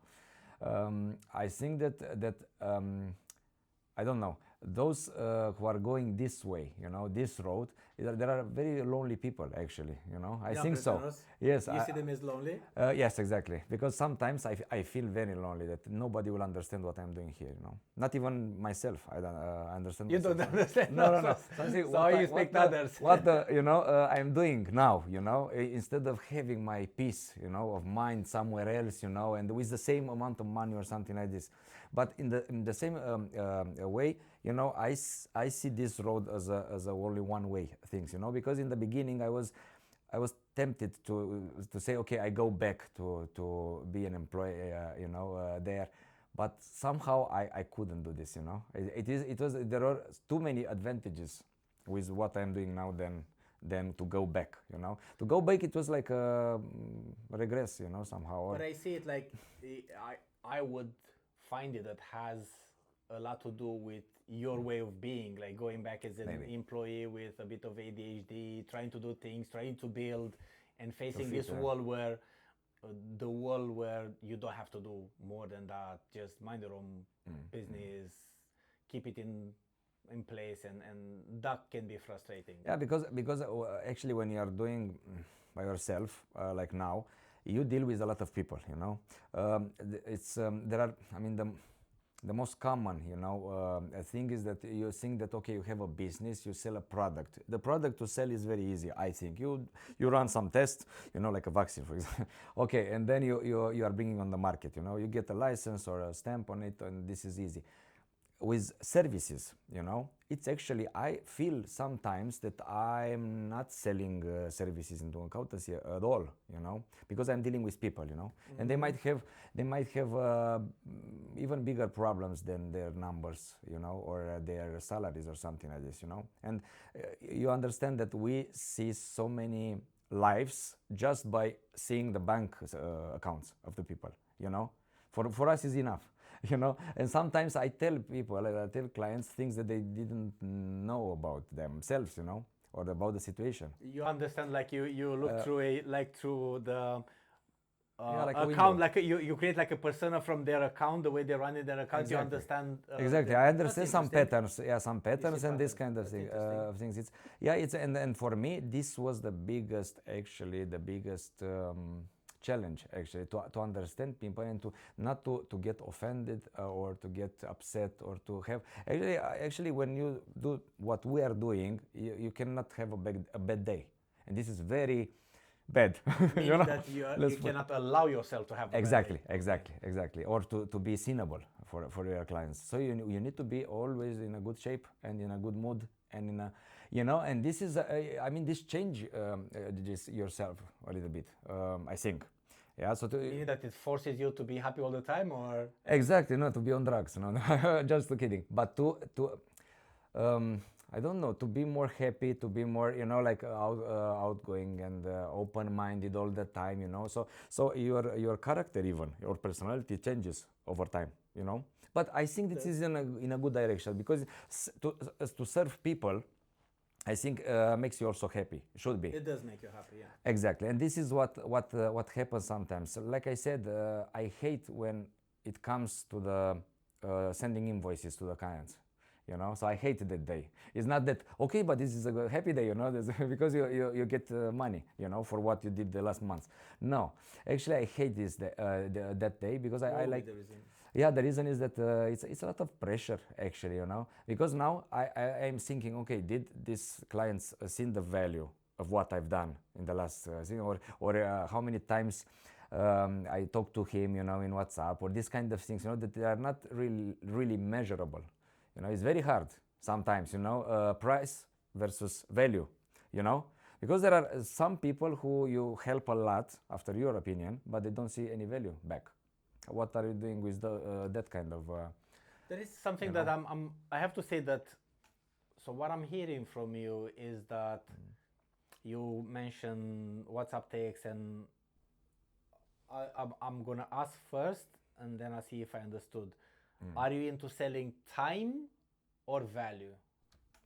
I think that I don't know. Those who are going this way, this road, there are very lonely people actually, I think so. Yes. You see them as lonely? Yes, exactly. Because sometimes I feel very lonely that nobody will understand what I'm doing here, Not even myself. I don't understand. You myself. don't understand? No. So you expect others. What I'm doing now, instead of having my peace, of mind somewhere else, and with the same amount of money or something like this. But in the same way, I see this road as a only one way things, because in the beginning I was tempted to say, okay, I go back to be an employee, there, but somehow I couldn't do this, it was there are too many advantages with what I'm doing now than to go back, to go back it was like a regress, somehow. But I see it like I would find it that has a lot to do with your way of being, like going back as an Maybe. employee with a bit of ADHD, trying to do things, trying to build, and facing fit, this yeah. world where the world where you don't have to do more than that, just mind your own business, keep it in place, and that can be frustrating. Yeah, because actually when you are doing by yourself, like now, you deal with a lot of people. It's there are. I mean the most common, thing is that you think that okay, you have a business, you sell a product. The product to sell is very easy. I think you run some tests, like a vaccine, for example. Okay, and then you are bringing on the market. You get a license or a stamp on it, and this is easy. With services, it's actually, I feel sometimes that I'm not selling services into accountancy at all, because I'm dealing with people, and they might have even bigger problems than their numbers, or their salaries or something like this, and you understand that we see so many lives just by seeing the bank accounts of the people, for us is enough. And sometimes I tell people, I tell clients things that they didn't know about themselves, or about the situation. You understand, like you look through the like a account, window. like you create like a persona from their account, the way they run in their account. Exactly. You understand Exactly, I understand some patterns, some patterns and this kind of That's thing, interesting. things. It's and for me this was the biggest challenge actually, to understand people and to not to get offended or to get upset or to have actually when you do what we are doing, you cannot have a bad day, and this is very bad. Meaning that you cannot allow yourself to have a bad Exactly, day. exactly, or to be seenable for your clients. So you need to be always in a good shape and in a good mood and in a, and this is I mean this change just yourself a little bit, I think. Yeah, so Meaning that it forces you to be happy all the time, or exactly, not to be on drugs, just kidding, but to I don't know, to be more happy, to be more, like outgoing and open-minded all the time, So your character, even your personality, changes over time, But I think this is in a good direction, because to serve people, I think makes you also happy. Should be. it does make you happy, yeah. Exactly, and this is what happens sometimes. So like I said, I hate when it comes to the sending invoices to the clients. So I hate that day. It's not that okay, but this is a happy day, because you get money, for what you did the last month. No, actually, I hate that day, because I like. The reason. Yeah, the reason is that it's a lot of pressure actually, because now I am thinking, okay, did these clients seen the value of what I've done in the last thing, or how many times I talked to him, in WhatsApp, or this kind of things, that they are not really measurable. It's very hard sometimes, price versus value, because there are some people who you help a lot after your opinion, but they don't see any value back. What are you doing with that kind of? There is something that I have to say that. So what I'm hearing from you is that you mentioned WhatsApp text, and I'm gonna ask first, and then I see if I understood. Are you into selling time or value?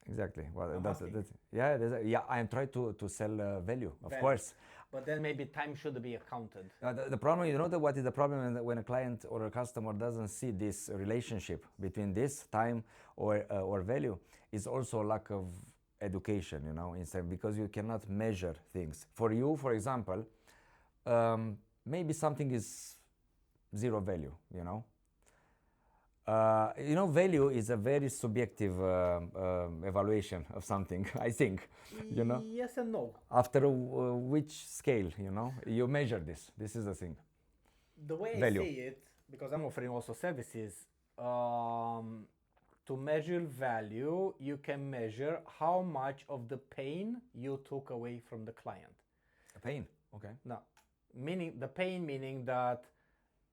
Exactly. Well, I'm I am trying to sell value, of Value. course. But then maybe time should be accounted. The problem, what is the problem when a client or a customer doesn't see this relationship between this time or value, is also lack of education, instead, because you cannot measure things. For you, for example, maybe something is zero value, value is a very subjective evaluation of something, I think, Yes and no. After which scale, you measure this. This is the thing. The way Value. I see it, because I'm offering also services, to measure value, you can measure how much of the pain you took away from the client. A pain. Okay. Now, meaning the pain, meaning that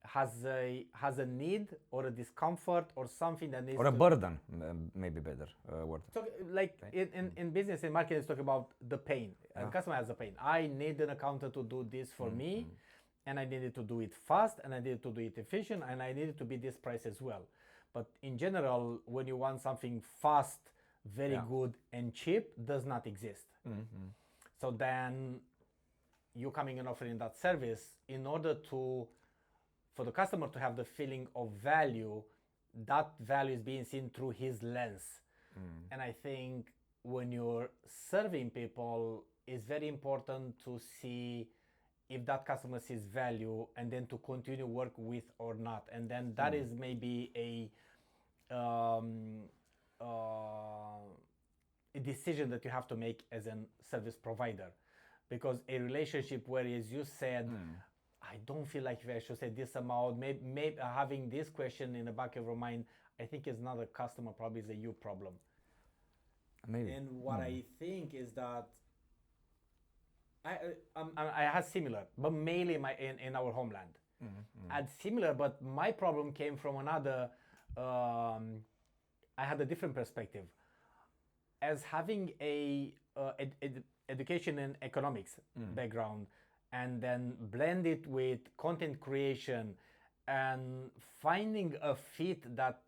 has a need or a discomfort or something that needs Or a to, burden, maybe better word. so like in business and marketing, it's talking about the pain. Yeah. The customer has a pain. I need an accountant to do this for me, and I needed to do it fast, and I needed to do it efficient, and I needed to be this price as well. But in general, when you want something fast, very Yeah. good, and cheap, does not exist. So then you coming and offering that service in order to, for the customer to have the feeling of value, that value is being seen through his lens. And I think when you're serving people, it's very important to see if that customer sees value and then to continue work with or not. And then that is maybe a decision that you have to make as a service provider. Because a relationship where, as you said, I don't feel like I should say this amount, maybe having this question in the back of your mind, I think is not a customer problem, it's a you problem. Maybe. And what I think is that I had similar, but mainly in our homeland. I had similar, but my problem came from another, I had a different perspective. As having a education in economics background, and then blend it with content creation and finding a fit that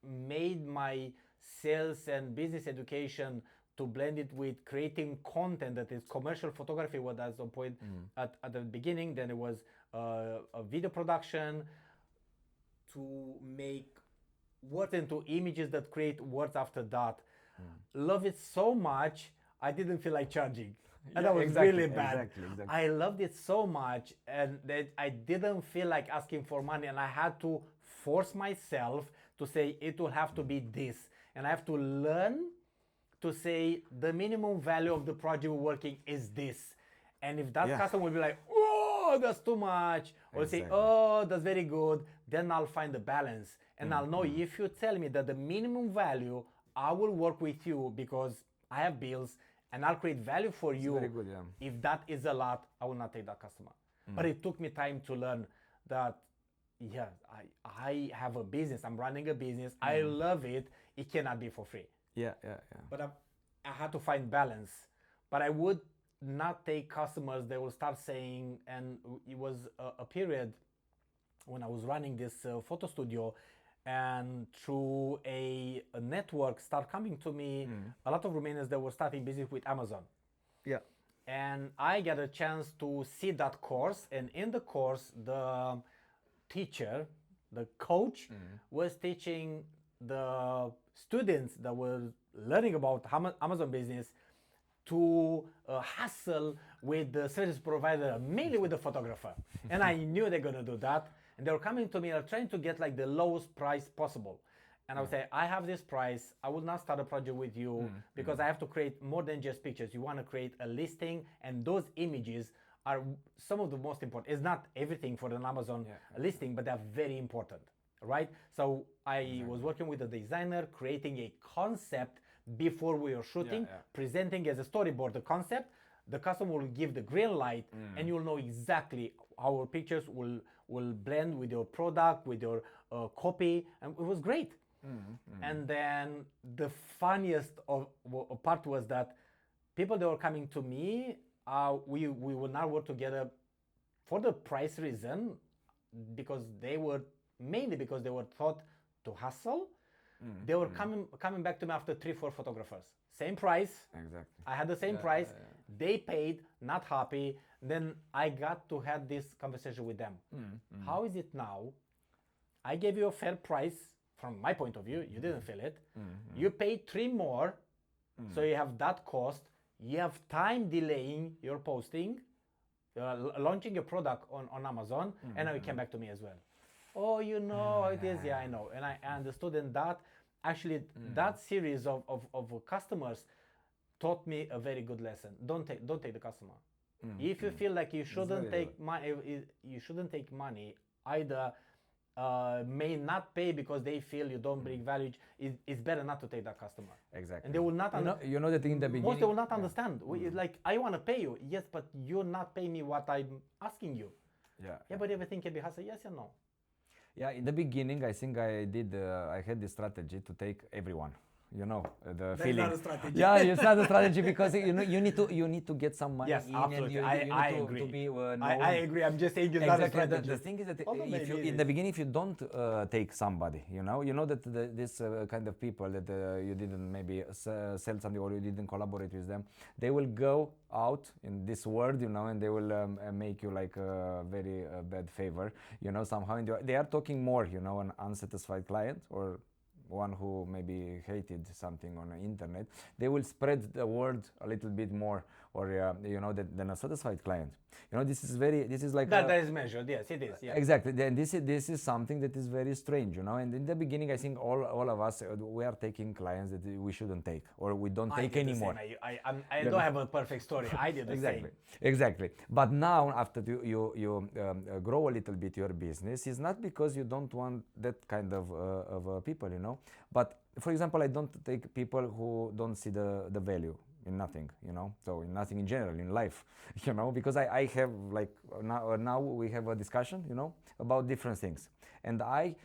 made my sales and business education to blend it with creating content that is commercial photography, what at some point at the beginning, then it was a video production to make words into images that create words after that. Love it so much, I didn't feel like charging. And that was really bad. Exactly. I loved it so much, and that I didn't feel like asking for money, and I had to force myself to say it will have to be this, and I have to learn to say the minimum value of the project we're working is this. And if that customer will be like, oh, that's too much, or say, oh, that's very good, then I'll find the balance. And I'll know if you tell me that the minimum value, I will work with you because I have bills, and I'll create value for you. Very good, yeah. If that is a lot, I will not take that customer. But it took me time to learn that, yeah, I have a business, I'm running a business, I love it, it cannot be for free. Yeah. But I had to find balance. But I would not take customers, they will start saying, and it was a period when I was running this photo studio, and through a network start coming to me, a lot of Romanians that were starting business with Amazon. Yeah. And I got a chance to see that course, and in the course, the teacher, the coach, was teaching the students that were learning about Amazon business to hustle with the service provider, mainly with the photographer. And I knew they're gonna do that. And they were coming to me and trying to get like the lowest price possible. And I would say, I have this price, I would not start a project with you because I have to create more than just pictures. You want to create a listing, and those images are some of the most important. It's not everything for an Amazon listing, but they're very important, right? So I was working with a designer, creating a concept before we were shooting, presenting as a storyboard the concept. The customer will give the green light, and you'll know exactly how our pictures will blend with your product, with your copy, and it was great. And then the funniest part was that people that were coming to me, we would not work together for the price reason, because they were thought to hustle. They were coming back to me after 3-4 photographers. Same price. Exactly. I had the same price. They paid, not happy. Then I got to have this conversation with them. How is it now? I gave you a fair price from my point of view. You didn't feel it. You paid 3 more, so you have that cost. You have time delaying your posting, launching your product on Amazon, and now you came back to me as well. Oh, you know how it is. Yeah, I know. And I understood, and that actually that series of customers taught me a very good lesson. Don't take the customer. If you feel like you shouldn't take money, either may not pay because they feel you don't bring value, it's better not to take that customer. Exactly. And they will not you know that in the beginning most they will not understand. Like, I want to pay you, yes, but you're not paying me what I'm asking you. Yeah, but everything can be hustled, yes or no? Yeah, in the beginning, I think I had the strategy to take everyone. You know, the That's feeling. not a strategy. Yeah, it's not a strategy because you need to get some money Yes, in, absolutely. and you I need agree. to be known. I agree. I'm just saying it's not a Exactly. strategy. The thing is that Although if maybe you it in the is. beginning, if you don't take somebody, you know that this kind of people that you didn't maybe sell something or you didn't collaborate with them, they will go out in this world, you know, and they will make you like a very bad favor, you know, somehow. And they are talking more, you know, an unsatisfied client or one who maybe hated something on the internet, they will spread the word a little bit more, or you know, than a satisfied client. You know, this is like That is measured. Yes, it is. Yeah. Exactly. Then this is something that is very strange, you know. And in the beginning, I think all of us we are taking clients that we shouldn't take, or we don't take did the anymore. same. I don't have a perfect story. I did the Exactly, same. exactly. But now, after you grow a little bit your business, it's not because you don't want that kind of people, you know. But for example, I don't take people who don't see the value in nothing, you know. So in nothing in general in life, you know, because I have like now we have a discussion, you know, about different things, and I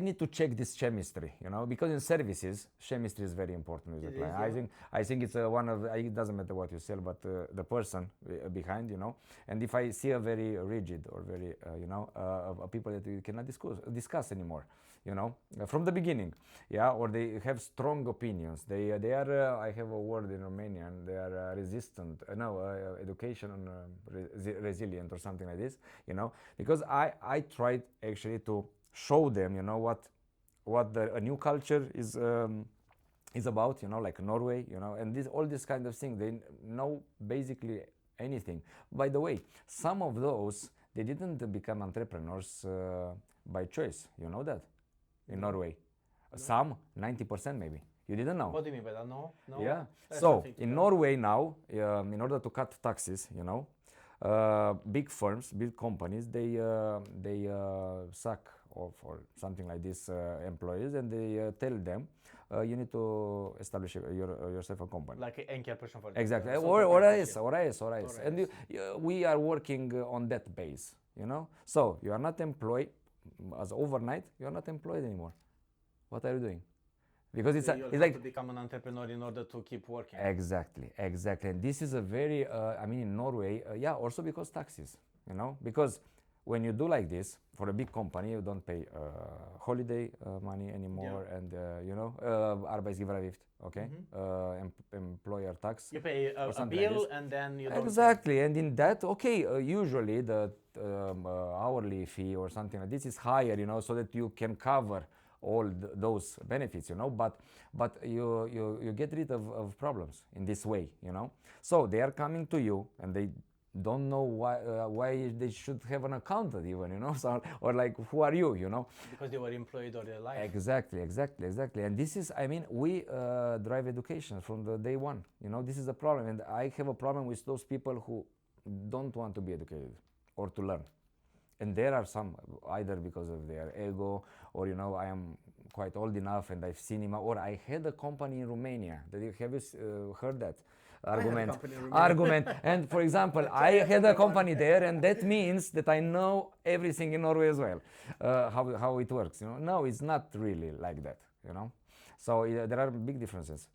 need to check this chemistry, you know, because in services, chemistry is very important with the client. Is, yeah. I think it's one of it doesn't matter what you sell, but the person behind, you know. And if I see a very rigid or very you know people that you cannot discuss anymore, you know, from the beginning, yeah, or they have strong opinions. They are I have a word in Romanian. They are resistant. No, education resilient or something like this, you know, because I tried actually to show them, you know, what a new culture is about, you know, like Norway, you know, and all this kind of thing. They know basically anything. By the way, some of those they didn't become entrepreneurs by choice. You know that in Norway, some 90% maybe. You didn't know. What do you mean by that? No. Yeah. That's So something to in know. Norway now, in order to cut taxes, you know, big firms, big companies, they suck off or something like this employees, and they tell them you need to establish yourself a company. Like enkelperson for Exactly, sole or proprietorship. AS. And we are working on that base, you know. So you are not employed as overnight. You are not employed anymore. What are you doing? Because it's You'll have like to become an entrepreneur in order to keep working. exactly, and this is a very I mean in Norway, yeah, also because taxes, you know, because when you do like this for a big company, you don't pay holiday money anymore, and you know, Arbeidsgiveravgift, okay, employer tax. You pay a like bill this. and then you don't. Exactly, and in that, okay, usually the hourly fee or something like this is higher, you know, so that you can cover all those benefits, you know, but you get rid of problems in this way, you know. So they are coming to you and they don't know why they should have an accountant even, you know, so, or like who are you, you know, Because they were employed all their life. exactly, and this is, I mean, we drive education from the day one, you know. This is a problem, and I have a problem with those people who don't want to be educated or to learn. And there are some, either because of their ego, or you know, I am quite old enough and I've seen him, or I had a company in Romania. Have you heard that argument? And for example, I had a company there, and that means that I know everything in Norway as well, how it works. You know, no, it's not really like that. You know, so there are big differences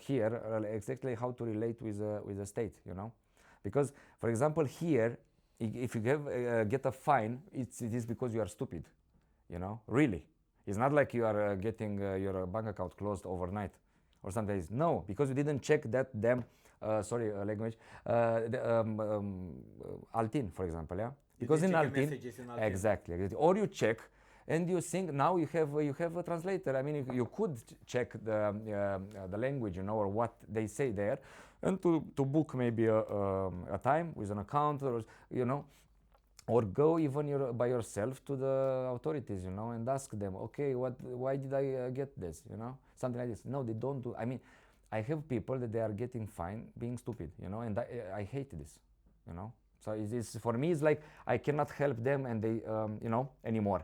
here. Exactly how to relate with the state. You know, because for example here, if you get a fine, it is because you are stupid, you know, really. It's not like you are getting your bank account closed overnight or something. No, because you didn't check that damn, language, Altin, for example, yeah? Because in Altin, exactly, or you check, and you think now you have a translator. I mean, you could check the language, you know, or what they say there, and to book maybe a time with an account, or you know, or go even by yourself to the authorities, you know, and ask them, okay, why did I get this, you know, something like this. No, they don't do. I mean, I have people that they are getting fined being stupid, you know, and I hate this, you know. So it's for me, it's like I cannot help them and they, anymore,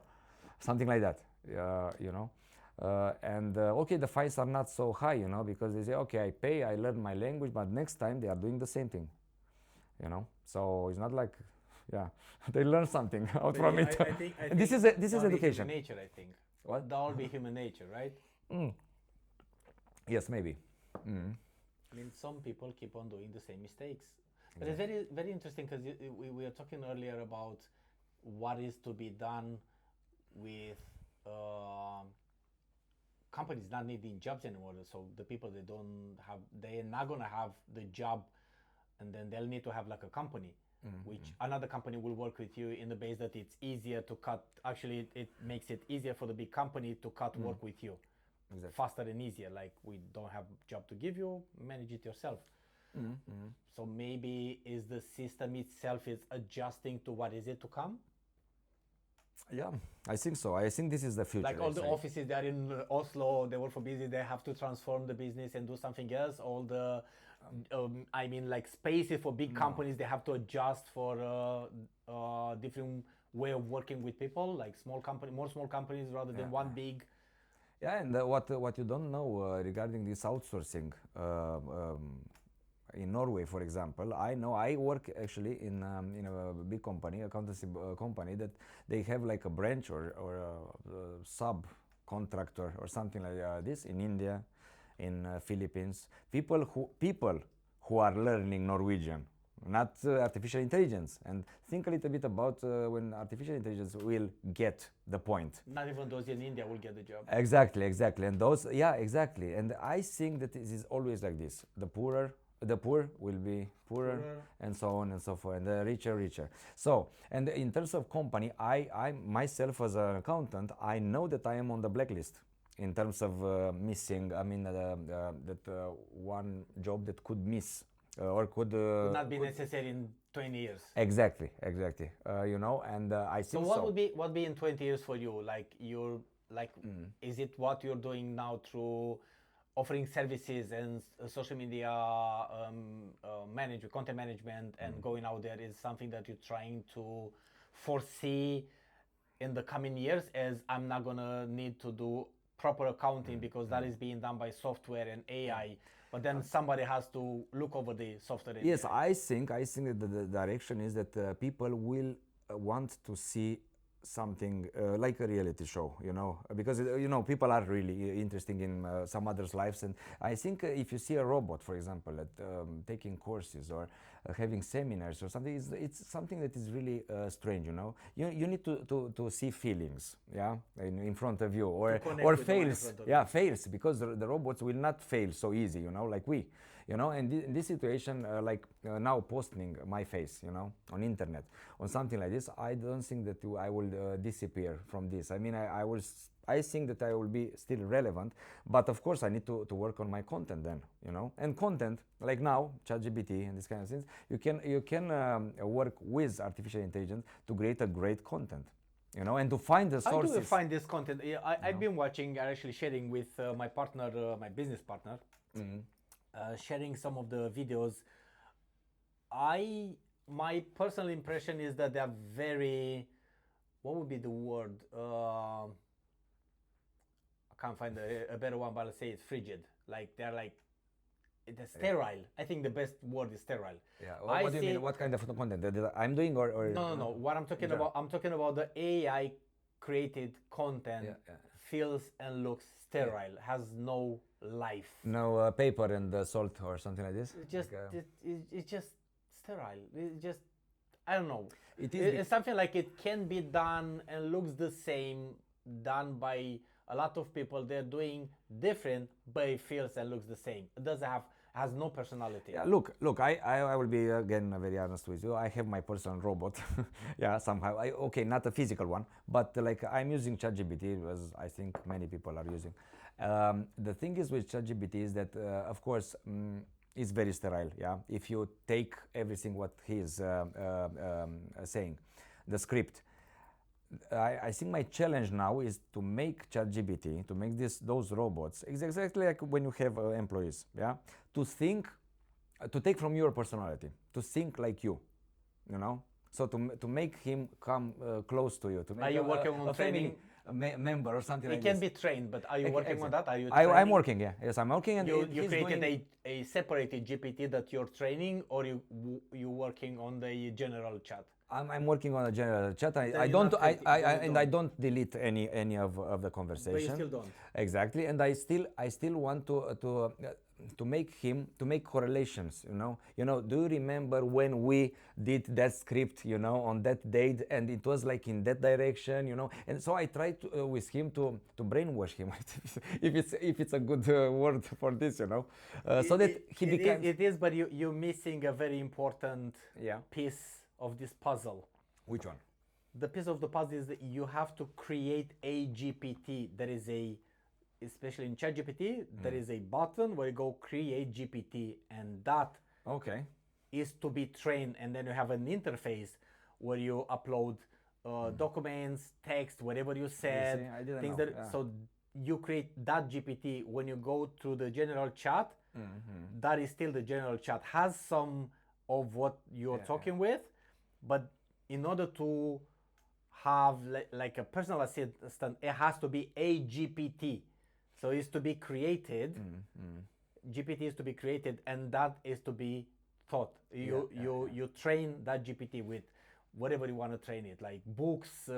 something like that. And okay, the fines are not so high, because they say, okay, I pay, I learn my language, but next time they are doing the same thing, So it's not like, yeah, they learn something out But from yeah, it. I think And this is education. Human nature, I think. What? That will be human nature, right? Yes, maybe. I mean, some people keep on doing the same mistakes. But it's very, very interesting because we were talking earlier about what is to be done with companies not needing jobs anymore. So the people they don't have, they are not gonna have the job, and then they'll need to have like a company, which another company will work with you in the base that it's easier to cut. Actually, it makes it easier for the big company to cut work with you. Exactly. Faster and easier. Like, we don't have job to give you, manage it yourself. So maybe is the system itself is adjusting to what is it to come. Yeah, I think so. I think this is the future. Like all the actually. offices they are in Oslo, they work for business, they have to transform the business and do something else. All the I mean, like spaces for big companies, they have to adjust for different way of working with people, like more small companies rather than one big. Yeah, and what you don't know regarding this outsourcing, in Norway, for example, I know I work actually in a big company, accountancy company, that they have like a branch or a subcontractor or something like this in India, in Philippines. People who are learning Norwegian, not artificial intelligence. And think a little bit about when artificial intelligence will get the point. Not even those in India will get the job. Exactly, and those, yeah, exactly. And I think that it is always like this: the poor will be poorer, and so on and so forth, and the richer. So, and in terms of company, I myself as an accountant, I know that I am on the blacklist in terms of missing. I mean, that one job that could miss or could not be necessary in 20 years. Exactly. And I think so. What be in 20 years for you? Like is it what you're doing now through offering services and social media content management, and going out there is something that you're trying to foresee in the coming years, as I'm not gonna need to do proper accounting because that is being done by software and AI, but then somebody has to look over the software and Yes, AI. I think that the direction is that people will want to see something like a reality show, because people are really interested in some others' lives. And I think if you see a robot, for example, taking courses or having seminars or something, it's something that is really strange. You need to see feelings, in front of you, or fails, fails, because the robots will not fail so easy, like we. And in this situation, now posting my face, on internet, on something like this, I don't think that I will disappear from this. I mean, I think that I will be still relevant, but of course I need to work on my content then, And content, like now, ChatGPT and this kind of things, you can work with artificial intelligence to create a great content. And to find the sources. How do you find this content? I've been watching, actually sharing with my partner, my business partner, sharing some of the videos. My personal impression is that they're very, what would be the word? I can't find a better one, but I'll say it's frigid. Like they're sterile. I think the best word is sterile. Yeah. What do you mean? What kind of content that I'm doing, or no? What I'm talking about, I'm talking about the AI created content. Feels and looks sterile. Has no life. No paper and salt or something like this. It's just sterile. It's just, I don't know. It's something like it can be done and looks the same, done by a lot of people. They're doing different, but it feels and looks the same. It doesn't has no personality. Yeah, look. I will be again very honest with you. I have my personal robot. Somehow. Okay, not a physical one, but I'm using ChatGPT, as I think many people are using. The thing is with ChatGPT is that, of course, it's very sterile. If you take everything what he's saying, the script. I think my challenge now is to make ChatGPT, to make those robots exactly like when you have employees, to think, to take from your personality, to think like you, you know. So to make him come close to you, to make Are you a, working on a family training? member or something It like can this. be trained, but are you working on Exactly. that? Are you I'm training? working, yeah. Yes, I'm working, and You he's created doing. a separated GPT that you're training, or you working on the general chat? I'm working on a general chat. Then I you're don't not I, creating- I, then I you and I don't. don't delete any of the conversation. still don't. Exactly, and I still want to make correlations. You know. Do you remember when we did that script? You know, on that date, and it was like in that direction. You know, and so I tried to, with him to brainwash him, if it's a good word for this. You know, so that he becomes. It is, but you're missing a very important Yeah. piece of this puzzle. Which one? The piece of the puzzle is that you have to create a GPT. There is especially in ChatGPT, there is a button where you go create GPT, and that Okay. is to be trained. And then you have an interface where you upload documents, text, whatever you said, I didn't things know, that. yeah. So you create that GPT. When you go to the general chat, that is still the general chat. Has some of what you're talking with, but in order to have like a personal assistant, it has to be a GPT. So it's to be created. GPT is to be created, and that is to be taught. You train that GPT with whatever you want to train it, like books,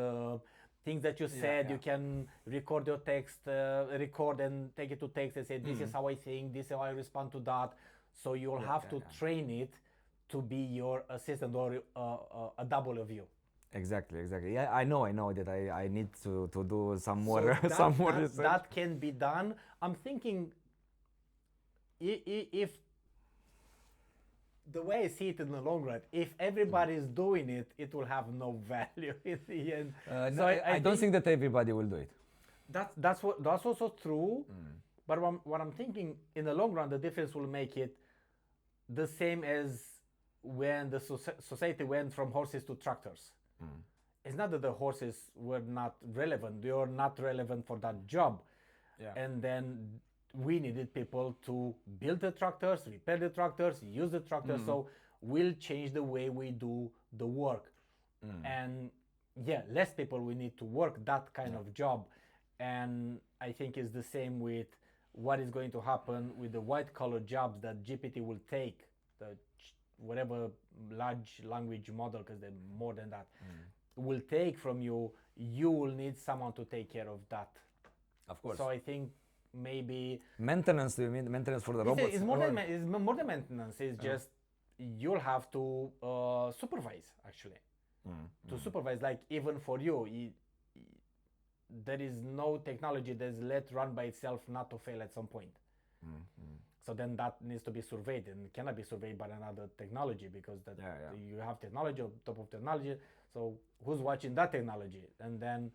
things that you said. You can record your text, record and take it to text and say, this is how I think, this is how I respond to that. So you'll have to train it to be your assistant, or a double of you. Exactly. Yeah, I know that I need to do some more So some more research. that can be done. I'm thinking if the way I see it in the long run, if everybody is doing it, it will have no value in the end. No, I don't think that everybody will do it. That's also true. But what I'm thinking, in the long run, the difference will make it the same as when the society went from horses to tractors. It's not that the horses were not relevant; they are not relevant for that job. And then we needed people to build the tractors, repair the tractors, use the tractors. So we'll change the way we do the work. And less people we need to work that kind of job. And I think it's the same with what is going to happen with the white collar jobs that GPT will take, whatever large language model, because they're more than that, will take from you. You will need someone to take care of that. Of course. So I think maybe maintenance. Do you mean maintenance for the robots? it's more than maintenance. It's just you'll have to supervise, actually. To supervise, like, even for you, there is no technology that's let run by itself not to fail at some point. So then that needs to be surveyed, and cannot be surveyed by another technology, because you have technology on top of technology. So who's watching that technology? And then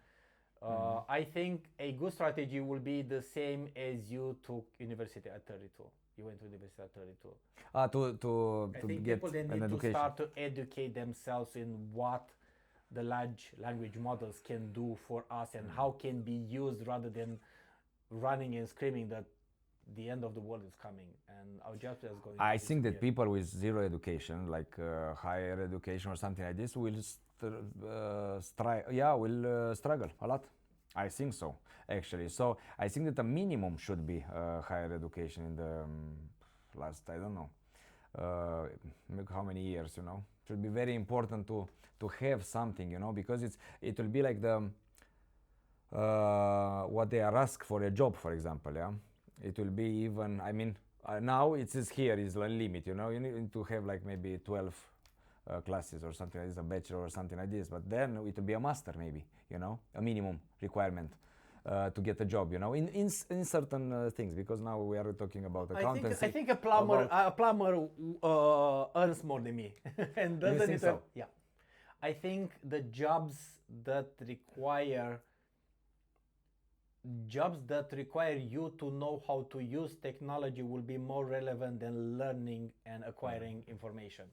I think a good strategy will be the same as you took university at 32. You went to university at 32. To I think get people, they an need to education. start to educate themselves in what the large language models can do for us, and how can be used, rather than running and screaming that the end of the world is coming and our jobs is going I to think that disappear. people with zero education, like higher education or something like this, will struggle a lot. I think so, actually. So I think that the minimum should be higher education in the last, I don't know, how many years, you know. It should be very important to have something, you know, because it will be like the what they are asked for a job, for example. Yeah, it will be even. I mean, now it is here is a limit, you know. You need to have like maybe 12 classes or something like this, a bachelor or something like this. But then it will be a master, maybe, you know, a minimum requirement to get a job, you know, in certain things. Because now we are talking about accountancy. I think a plumber earns more than me and doesn't think need so? Yeah, I think the jobs that require you to know how to use technology will be more relevant than learning and acquiring information,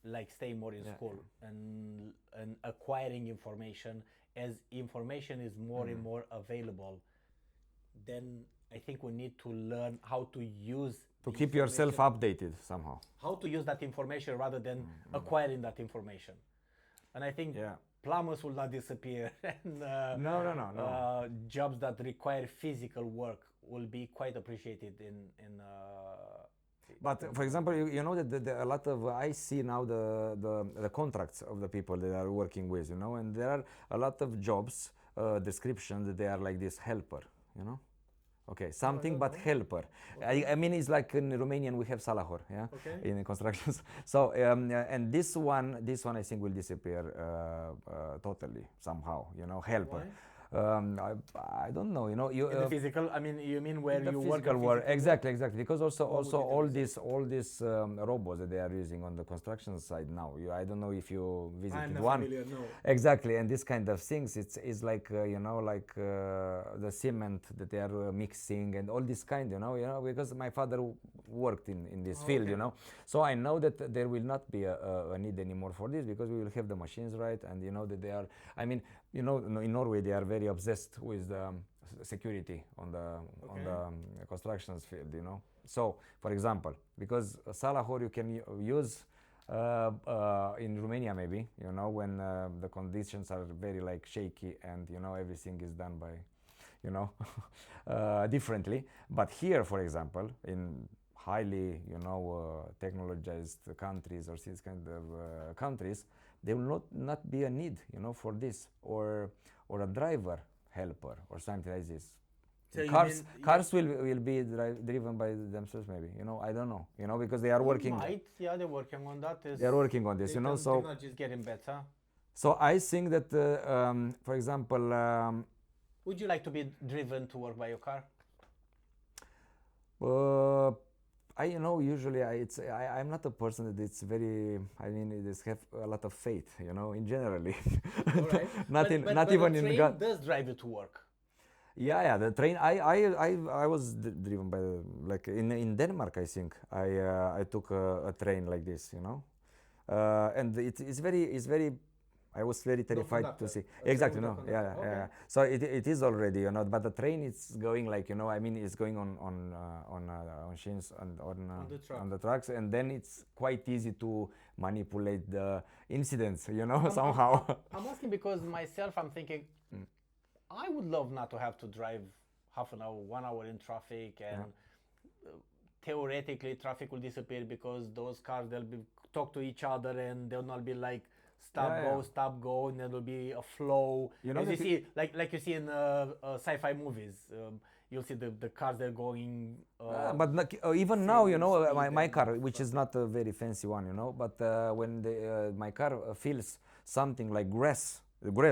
like staying more in school and acquiring information. As information is more and more available, then I think we need to learn how to use To the keep yourself information- updated somehow. how to use that information rather than acquiring that information. And I think Yeah. plumbers will not disappear, and No. jobs that require physical work will be quite appreciated in. But for example, you know that a lot of I see now the contracts of the people that are working with, you know, and there are a lot of jobs descriptions that they are like this helper, you know. Okay, something but helper. I mean, it's like in Romanian we have salahor, yeah, in constructions. So and this one I think will disappear totally somehow, you know, helper. I don't know, you know. In the physical, I mean, you mean where the you work? physical work, exactly. Because also What would all it these robots that they are using on the construction side now. I don't know if you visited I'm not one. familiar, no. Exactly, and this kind of things, it's like you know, like the cement that they are mixing and all this kind, you know, because my father worked in this field, you know, so I know that there will not be a need anymore for this because we will have the machines, right, and you know that they are. I mean, you know, in Norway they are very obsessed with security on the constructions field, you know. So, for example, because Salahor you can use in Romania maybe, you know, when the conditions are very like shaky and you know everything is done by, you know, differently. But here, for example, in highly, you know, technologized countries or these kind of countries, there will not be a need, you know, for this or a driver helper or something like this. So Cars will be driven by themselves, maybe. You know, I don't know. You know, because they are working. Yeah, they're working on that. They are working on this. You know, so technology is getting better. So I think that, for example, would you like to be driven to work by your car? You know, usually I'm not a person that it's very. I mean, it is have a lot of faith. You know, in generally. All right. not even in God. Does drive you to work. Yeah, the train. I was driven by like in Denmark. I think I took a train like this, you know, and it's very. I was very terrified to see. Exactly, no, yeah. So it is already, you know, but the train is going like, you know, I mean, it's going on machines and on the trucks, and then it's quite easy to manipulate the incidents, you know, somehow. I'm asking because myself, I'm thinking. I would love not to have to drive half an hour, 1 hour in traffic, and theoretically traffic will disappear because those cars, they'll be talk to each other and they'll not be like stop go, and there will be a flow. You know, as you see, like you see in sci-fi movies, you'll see the cars they're going. But even now, you know, my car, which is not a very fancy one, you know, but when my car feels something like grass,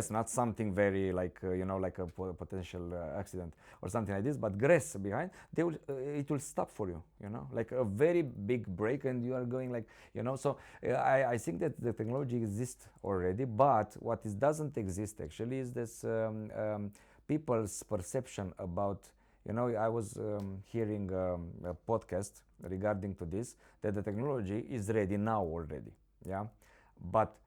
not something very like you know, like a potential accident or something like this, but grass behind, it will stop for you, you know, like a very big brake, and you are going like, you know. So I think that the technology exists already, but what doesn't exist actually is this people's perception about, you know. I was hearing a podcast regarding to this, that the technology is ready now already, yeah, but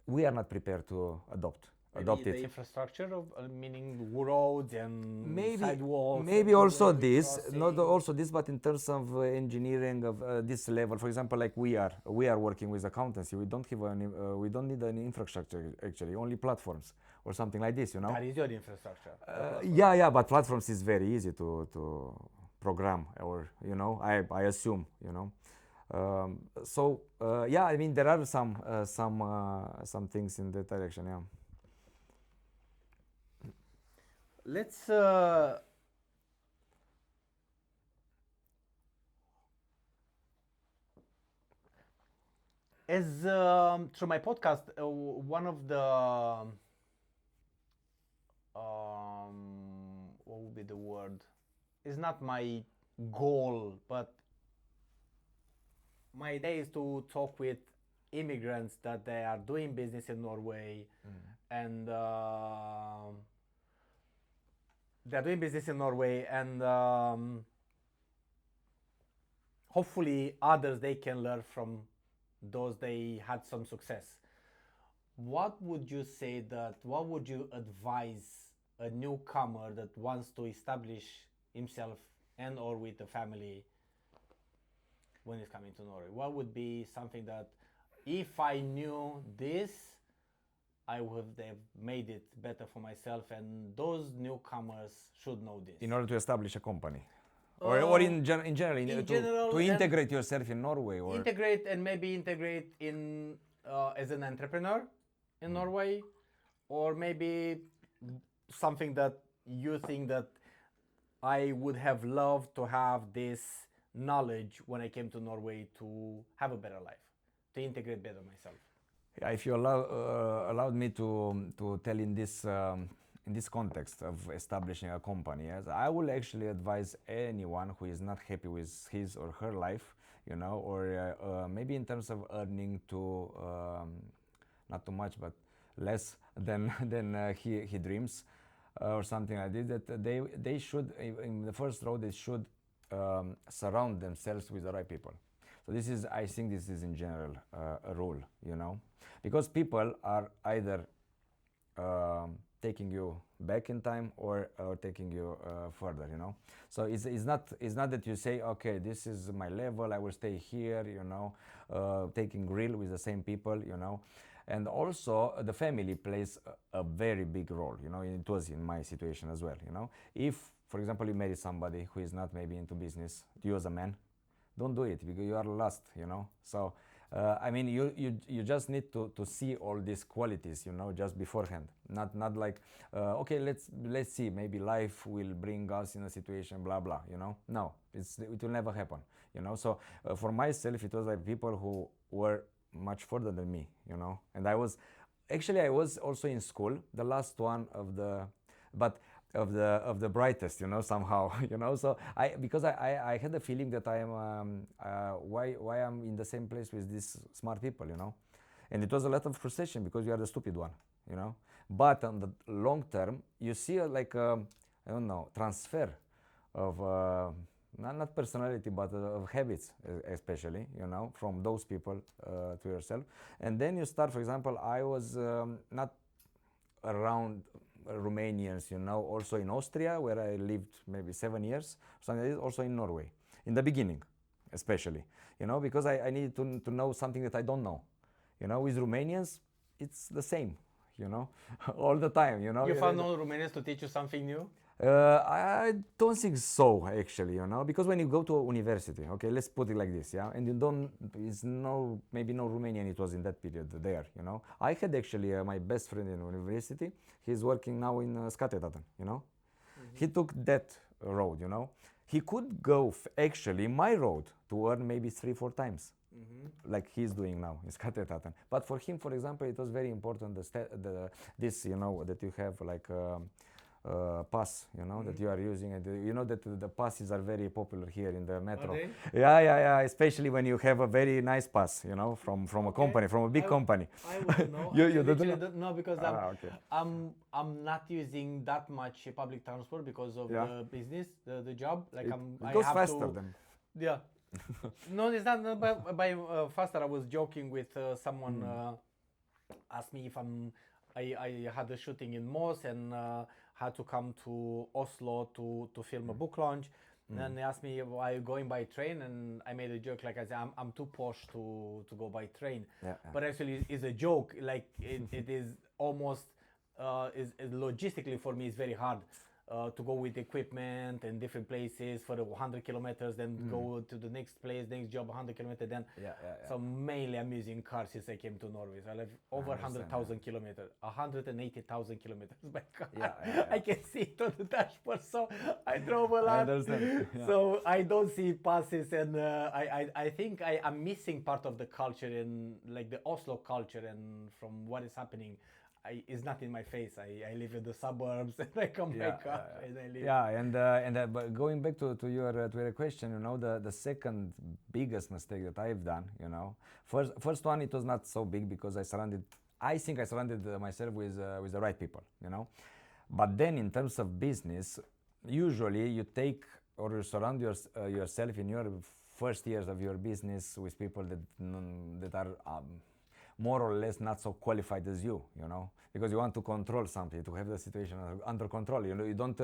we are not prepared to adopt it. The infrastructure of meaning roads and sidewalks. Maybe also this, not also this, but in terms of engineering of this level. For example, like we are working with accountancy. We don't have we don't need any infrastructure actually, only platforms or something like this. You know. That is your infrastructure. Yeah, but platforms is very easy to program, or you know, I assume, you know. Yeah, I mean, there are some things in that direction. Yeah. Let's as through my podcast, one of the what would be the word? Is not my goal, but my idea is to talk with immigrants that they are doing business in Norway, and they're doing business in Norway, and hopefully others they can learn from those they had some success. What would you say what would you advise a newcomer that wants to establish himself and or with the family when he's coming to Norway? What would be something that, if I knew this, I would have made it better for myself, and those newcomers should know this. In order to establish a company, or in general, general, to integrate yourself in Norway, or integrate and maybe integrate in as an entrepreneur in Norway, or maybe something that you think that I would have loved to have this knowledge when I came to Norway to have a better life, to integrate better myself. yeah, if you allowed me to tell in this context of establishing a company, yes, I will actually advise anyone who is not happy with his or her life, you know, or maybe in terms of earning to not too much, but less than he dreams, or something like this. That they should, in the first row, they should surround themselves with the right people. So this is, I think, this is in general a rule, you know, because people are either taking you back in time or taking you further, you know. So it's not that you say, okay, this is my level, I will stay here, you know, taking real with the same people, you know. And also the family plays a very big role, you know. It was in my situation as well, you know. If, for example, you marry somebody who is not maybe into business, you as a man, don't do it because you are lost, you know. So I mean, you just need to see all these qualities, you know, just beforehand. Not like okay, let's see, maybe life will bring us in a situation, blah blah, you know. No, it will never happen, you know. So for myself, it was like people who were much further than me, you know. And I was also in school, the last one of the, but of the brightest, you know, somehow, you know. So because I had the feeling that I am why I'm in the same place with these smart people, you know. And it was a lot of frustration because you are the stupid one, you know. But on the long term, you see like I don't know, transfer of not personality, but of habits, especially, you know, from those people to yourself. And then you start, for example, I was not around Romanians, you know, also in Austria, where I lived maybe 7 years, also in Norway, in the beginning, especially, you know, because I needed to know something that I don't know, you know. With Romanians, it's the same, you know, all the time, you know. You found no Romanians to teach you something new? I don't think so, actually, you know, because when you go to a university, okay, let's put it like this, yeah, and you don't, maybe no Romanian it was in that period there, you know. I had actually my best friend in university, he's working now in Subtitles, you know. He took that road, you know. He could go actually my road to earn maybe 3-4 times. Like he's doing now in Subtitles. But for him, for example, it was very important this, you know, that you have like pass, you know, that you are using, and you know that the passes are very popular here in the metro. Are they? Yeah, especially when you have a very nice pass, you know, from a company, from a big company. I wouldn't know. You I don't know because okay. I'm not using that much public transport because of the business, the job. Like it goes faster then. Yeah. No, it's not by faster. I was joking with someone asked me if I had a shooting in Moss and had to come to Oslo to film a book launch. And they asked me, "Are you going by train?" And I made a joke, like I said, I'm too posh to go by train. But actually, it's a joke. Like it is almost is logistically for me, it's very hard. To go with equipment and different places for the 100 kilometers, then go to the next place, next job 100 kilometers. Then so mainly I'm using cars since I came to Norway. So I live over 100,000 kilometers, 180,000 kilometers by car. I can see it on the dashboard. So I drove a lot. I understand. So I don't see passes, and I think I'm missing part of the culture in like the Oslo culture, and from what is happening. It's not in my face. I live in the suburbs and I come back up and I live. Yeah, and but going back to your question, you know, the second biggest mistake that I've done, you know, first one, it was not so big because I think I surrounded myself with the right people, you know. But then in terms of business, usually you take or you surround yourself in your first years of your business with people that are more or less not so qualified as you know, because you want to control something, to have the situation under control. You know, you don't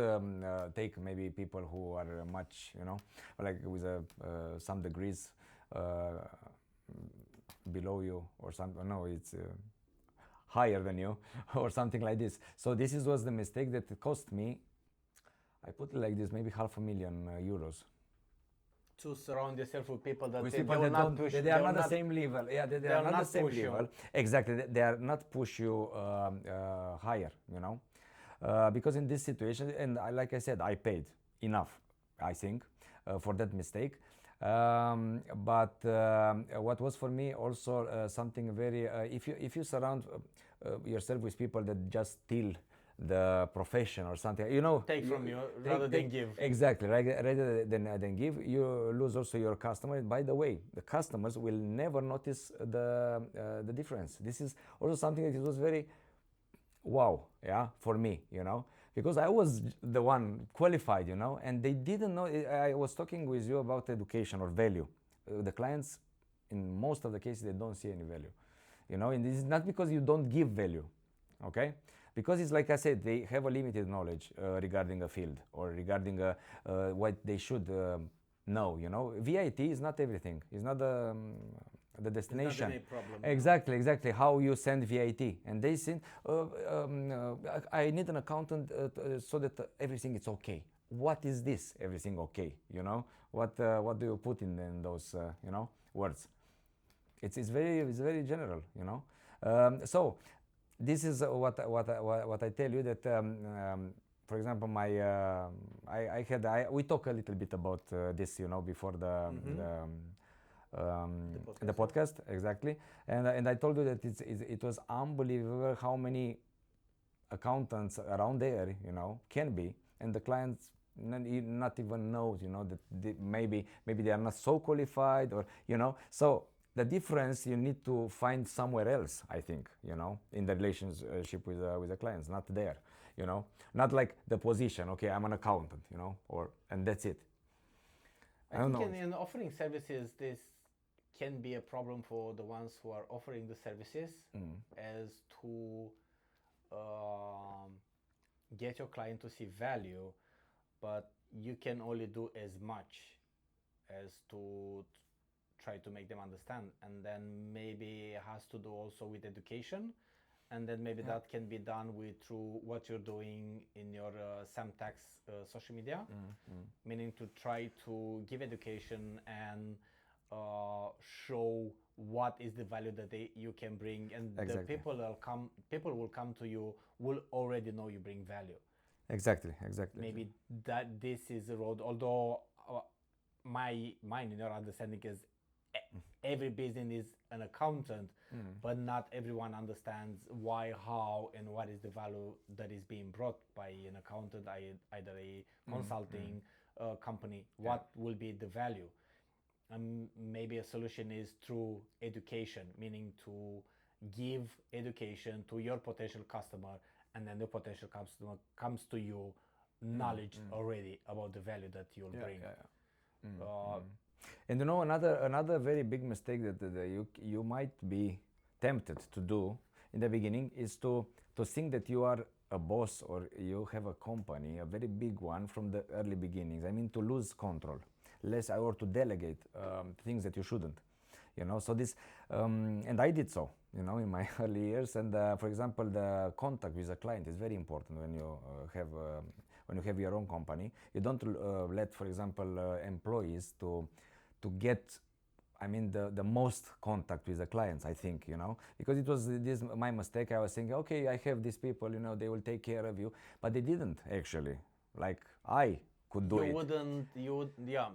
take maybe people who are much, you know, like with some degrees below you or something. No, it's higher than you or something like this. So this was the mistake that cost me, I put it like this, maybe €500,000. To surround yourself with people that With they people will that not don't, push, they are not the same level. Yeah, they are not the same push you. level. Exactly, they are not push you higher, you know, because in this situation, and like I said, I paid enough, I think, for that mistake. But what was for me also something very, if you surround yourself with people that just steal the profession or something, you know, Take from you rather than give. Exactly, rather than give, you lose also your customer. By the way, the customers will never notice the difference. This is also something that it was very wow, yeah, for me, you know, because I was the one qualified, you know, and they didn't know. I was talking with you about education or value. The clients, in most of the cases, they don't see any value, you know, and this is not because you don't give value, okay? Because it's like I said, they have a limited knowledge regarding a field or regarding what they should know, you know. VIT is not everything. It's not the destination. It's not any problem. Exactly, exactly. How you send VIT, and they send. I need an accountant so that everything is okay. What is this? Everything okay? You know. What do you put in those you know, words? It's very general, you know. So this is what I tell you that. For example, we talk a little bit about this, you know, before the podcast, exactly, and I told you that it was unbelievable how many accountants around there, you know, can be, and the clients not even knows, you know, that maybe they are not so qualified, or you know, so the difference you need to find somewhere else, I think, you know, in the relationship with the clients, not there, you know, not like the position, okay, I'm an accountant, you know, and that's it. I think in offering services, this can be a problem for the ones who are offering the services, as to get your client to see value, but you can only do as much as to try to make them understand, and then maybe it has to do also with education, and then maybe that can be done through what you're doing in your Samtax social media, meaning to try to give education and show what is the value that you can bring, and exactly. The people will come to you will already know you bring value. Exactly. Maybe that this is the road, although mine in your understanding is every business is an accountant, but not everyone understands why, how, and what is the value that is being brought by an accountant, either a consulting company. What will be the value? Maybe a solution is through education, meaning to give education to your potential customer, and then the potential customer comes to you knowledge already about the value that you'll bring. And you know, another very big mistake that you might be tempted to do in the beginning is to think that you are a boss or you have a company, a very big one, from the early beginnings. I mean, to lose control, or to delegate things that you shouldn't. You know, so this, and I did so, you know, in my early years. And for example, the contact with the client is very important when you have your own company. You don't let, for example, employees to get, I mean, the most contact with the clients, I think, you know, because it was my mistake. I was thinking, okay, I have these people, you know, they will take care of you, but they didn't actually. Like I could do it.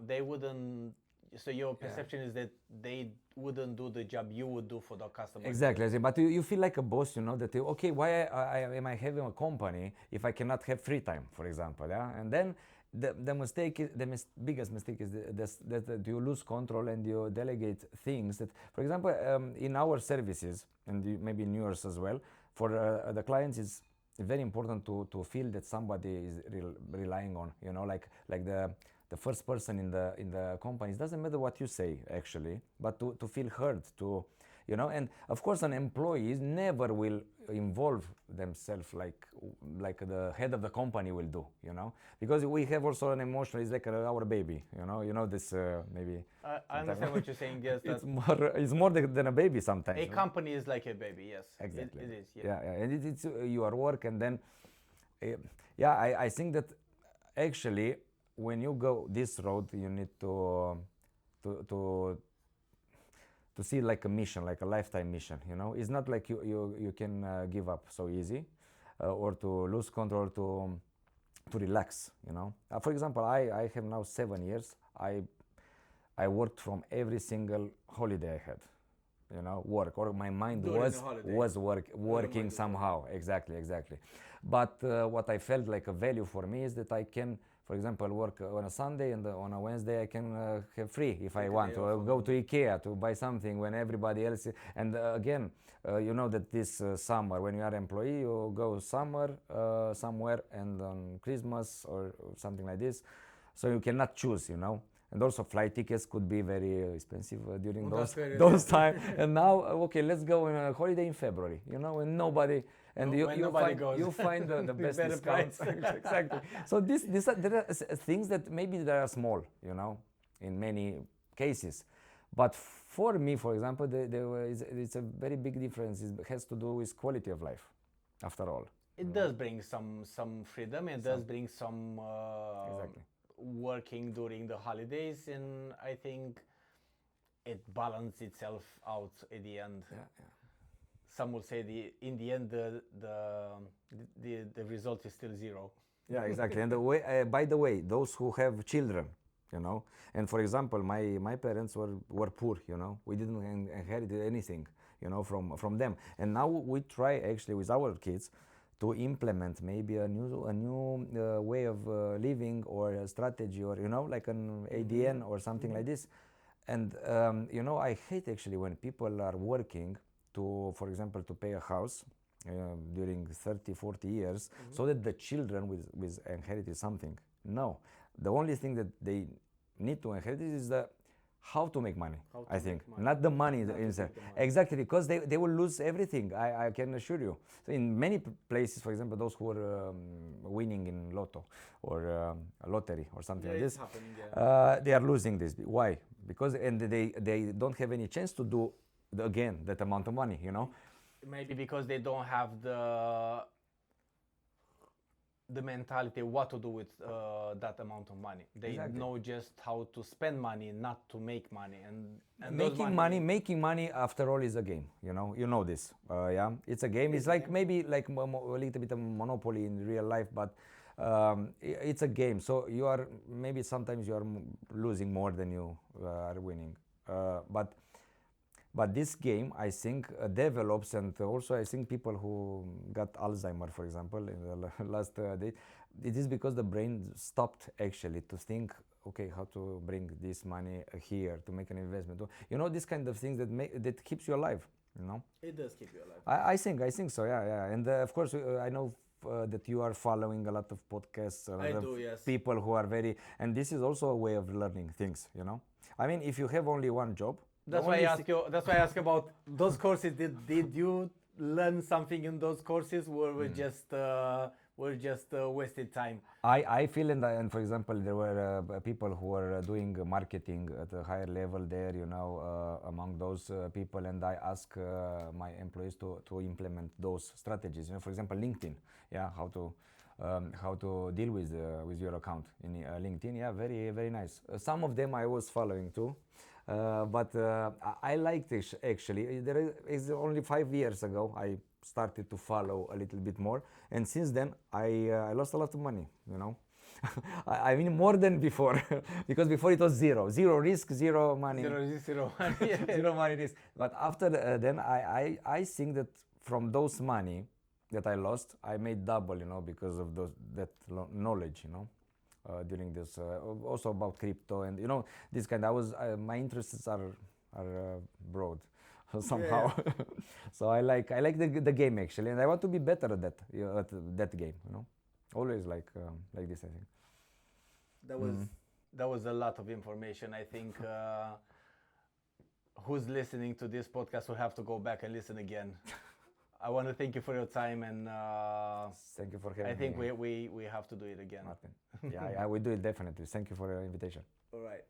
They wouldn't. So your perception is that they wouldn't do the job you would do for the customer. Exactly, but you feel like a boss, you know, that okay, why am I having a company if I cannot have free time, for example, yeah? And then the mistake is, biggest mistake is that you lose control and you delegate things that, for example, in our services, and maybe in yours as well, for the clients, it's very important to feel that somebody is relying on, you know, like the first person in the company. It doesn't matter what you say, actually, but to feel heard, you know. And of course, an employee never will involve themselves like the head of the company will do, you know, because we have also an emotional. It's like our baby, you know this maybe. I understand what you're saying. Yes, It's more than a baby sometimes. a company is like a baby. Yes, Exactly. it is. Yeah, yeah, and it's your work, and then yeah, I think that actually when you go this road, you need to to to see like a mission, like a lifetime mission. You know, it's not like you can give up so easy, or to lose control, to relax. You know, for example, I have now 7 years. I worked from every single holiday I had. You know, work, or my mind During the holiday. was working somehow. Exactly. But what I felt like a value for me is that I can, for example, work on a Sunday, and on a Wednesday I can have free if I want to go to IKEA to buy something when everybody else. And again, you know that this summer, when you are employee, you go somewhere, and on Christmas or something like this, so you cannot choose, you know. And also flight tickets could be very expensive during those times. And now, okay, let's go on a holiday in February, you know, and nobody, and you find the best discounts. Exactly. So there are things that maybe they are small, you know, in many cases, but for me, for example, it's a very big difference. It has to do with quality of life, after all. It does bring some freedom. It does bring some Exactly. working during the holidays, and I think it balances itself out at the end. Yeah. Some will say in the end the result is still zero. Yeah, exactly. And by the way, those who have children, you know, and for example, my parents were poor, you know, we didn't inherit anything, you know, from them, and now we try actually with our kids to implement maybe a new way of living, or a strategy, or, you know, like an ADN or something like this. And you know, I hate actually when people are working to, for example, to pay a house during 30-40 years, so that the children with inherited something. No, the only thing that they need to inherit is the how to make money. I think not the money inside. Exactly, because they will lose everything. I can assure you. So in many places, for example, those who are winning in lotto or a lottery or something like this, they are losing this. Why? Because they don't have any chance to do again that amount of money. You know. Maybe because they don't have the mentality what to do with that amount of money. They know just how to spend money, not to make money. And making money after all is a game. You know this. Yeah, it's a game. It's like maybe like a little bit of monopoly in real life, but it's a game. So you are maybe sometimes you are losing more than you are winning. But this game, I think, develops, and also I think people who got Alzheimer, for example, in the last day, it is because the brain stopped actually to think, okay, how to bring this money here to make an investment. You know, this kind of things that keeps you alive. You know. It does keep you alive. I think so. Yeah. And of course, I know that you are following a lot of podcasts. I do, yes. People who are and this is also a way of learning things. You know. I mean, if you have only one job. That's why I ask about those courses. Did you learn something in those courses, or were just wasted time? I feel, and for example, there were people who were doing marketing at a higher level there, you know, among those people, and I ask my employees to implement those strategies. You know, for example, LinkedIn. Yeah, how to deal with your account in LinkedIn. Yeah, very very nice. Some of them I was following too. But I liked it actually. There is only 5 years ago I started to follow a little bit more, and since then I lost a lot of money. You know, I mean more than before, because before it was zero risk, zero money. Zero money. Zero money risk. But after then I think that from those money that I lost, I made double. You know, because of that knowledge. You know. During this, also about crypto, and you know, this kind. My interests are broad somehow. Yeah. So I like the game actually, and I want to be better at that at that game. You know, always like this. I think that was a lot of information. I think who's listening to this podcast will have to go back and listen again. I want to thank you for your time, and Thank you for having me. I think we have to do it again. Martin. Yeah, we do it definitely. Thank you for your invitation. All right.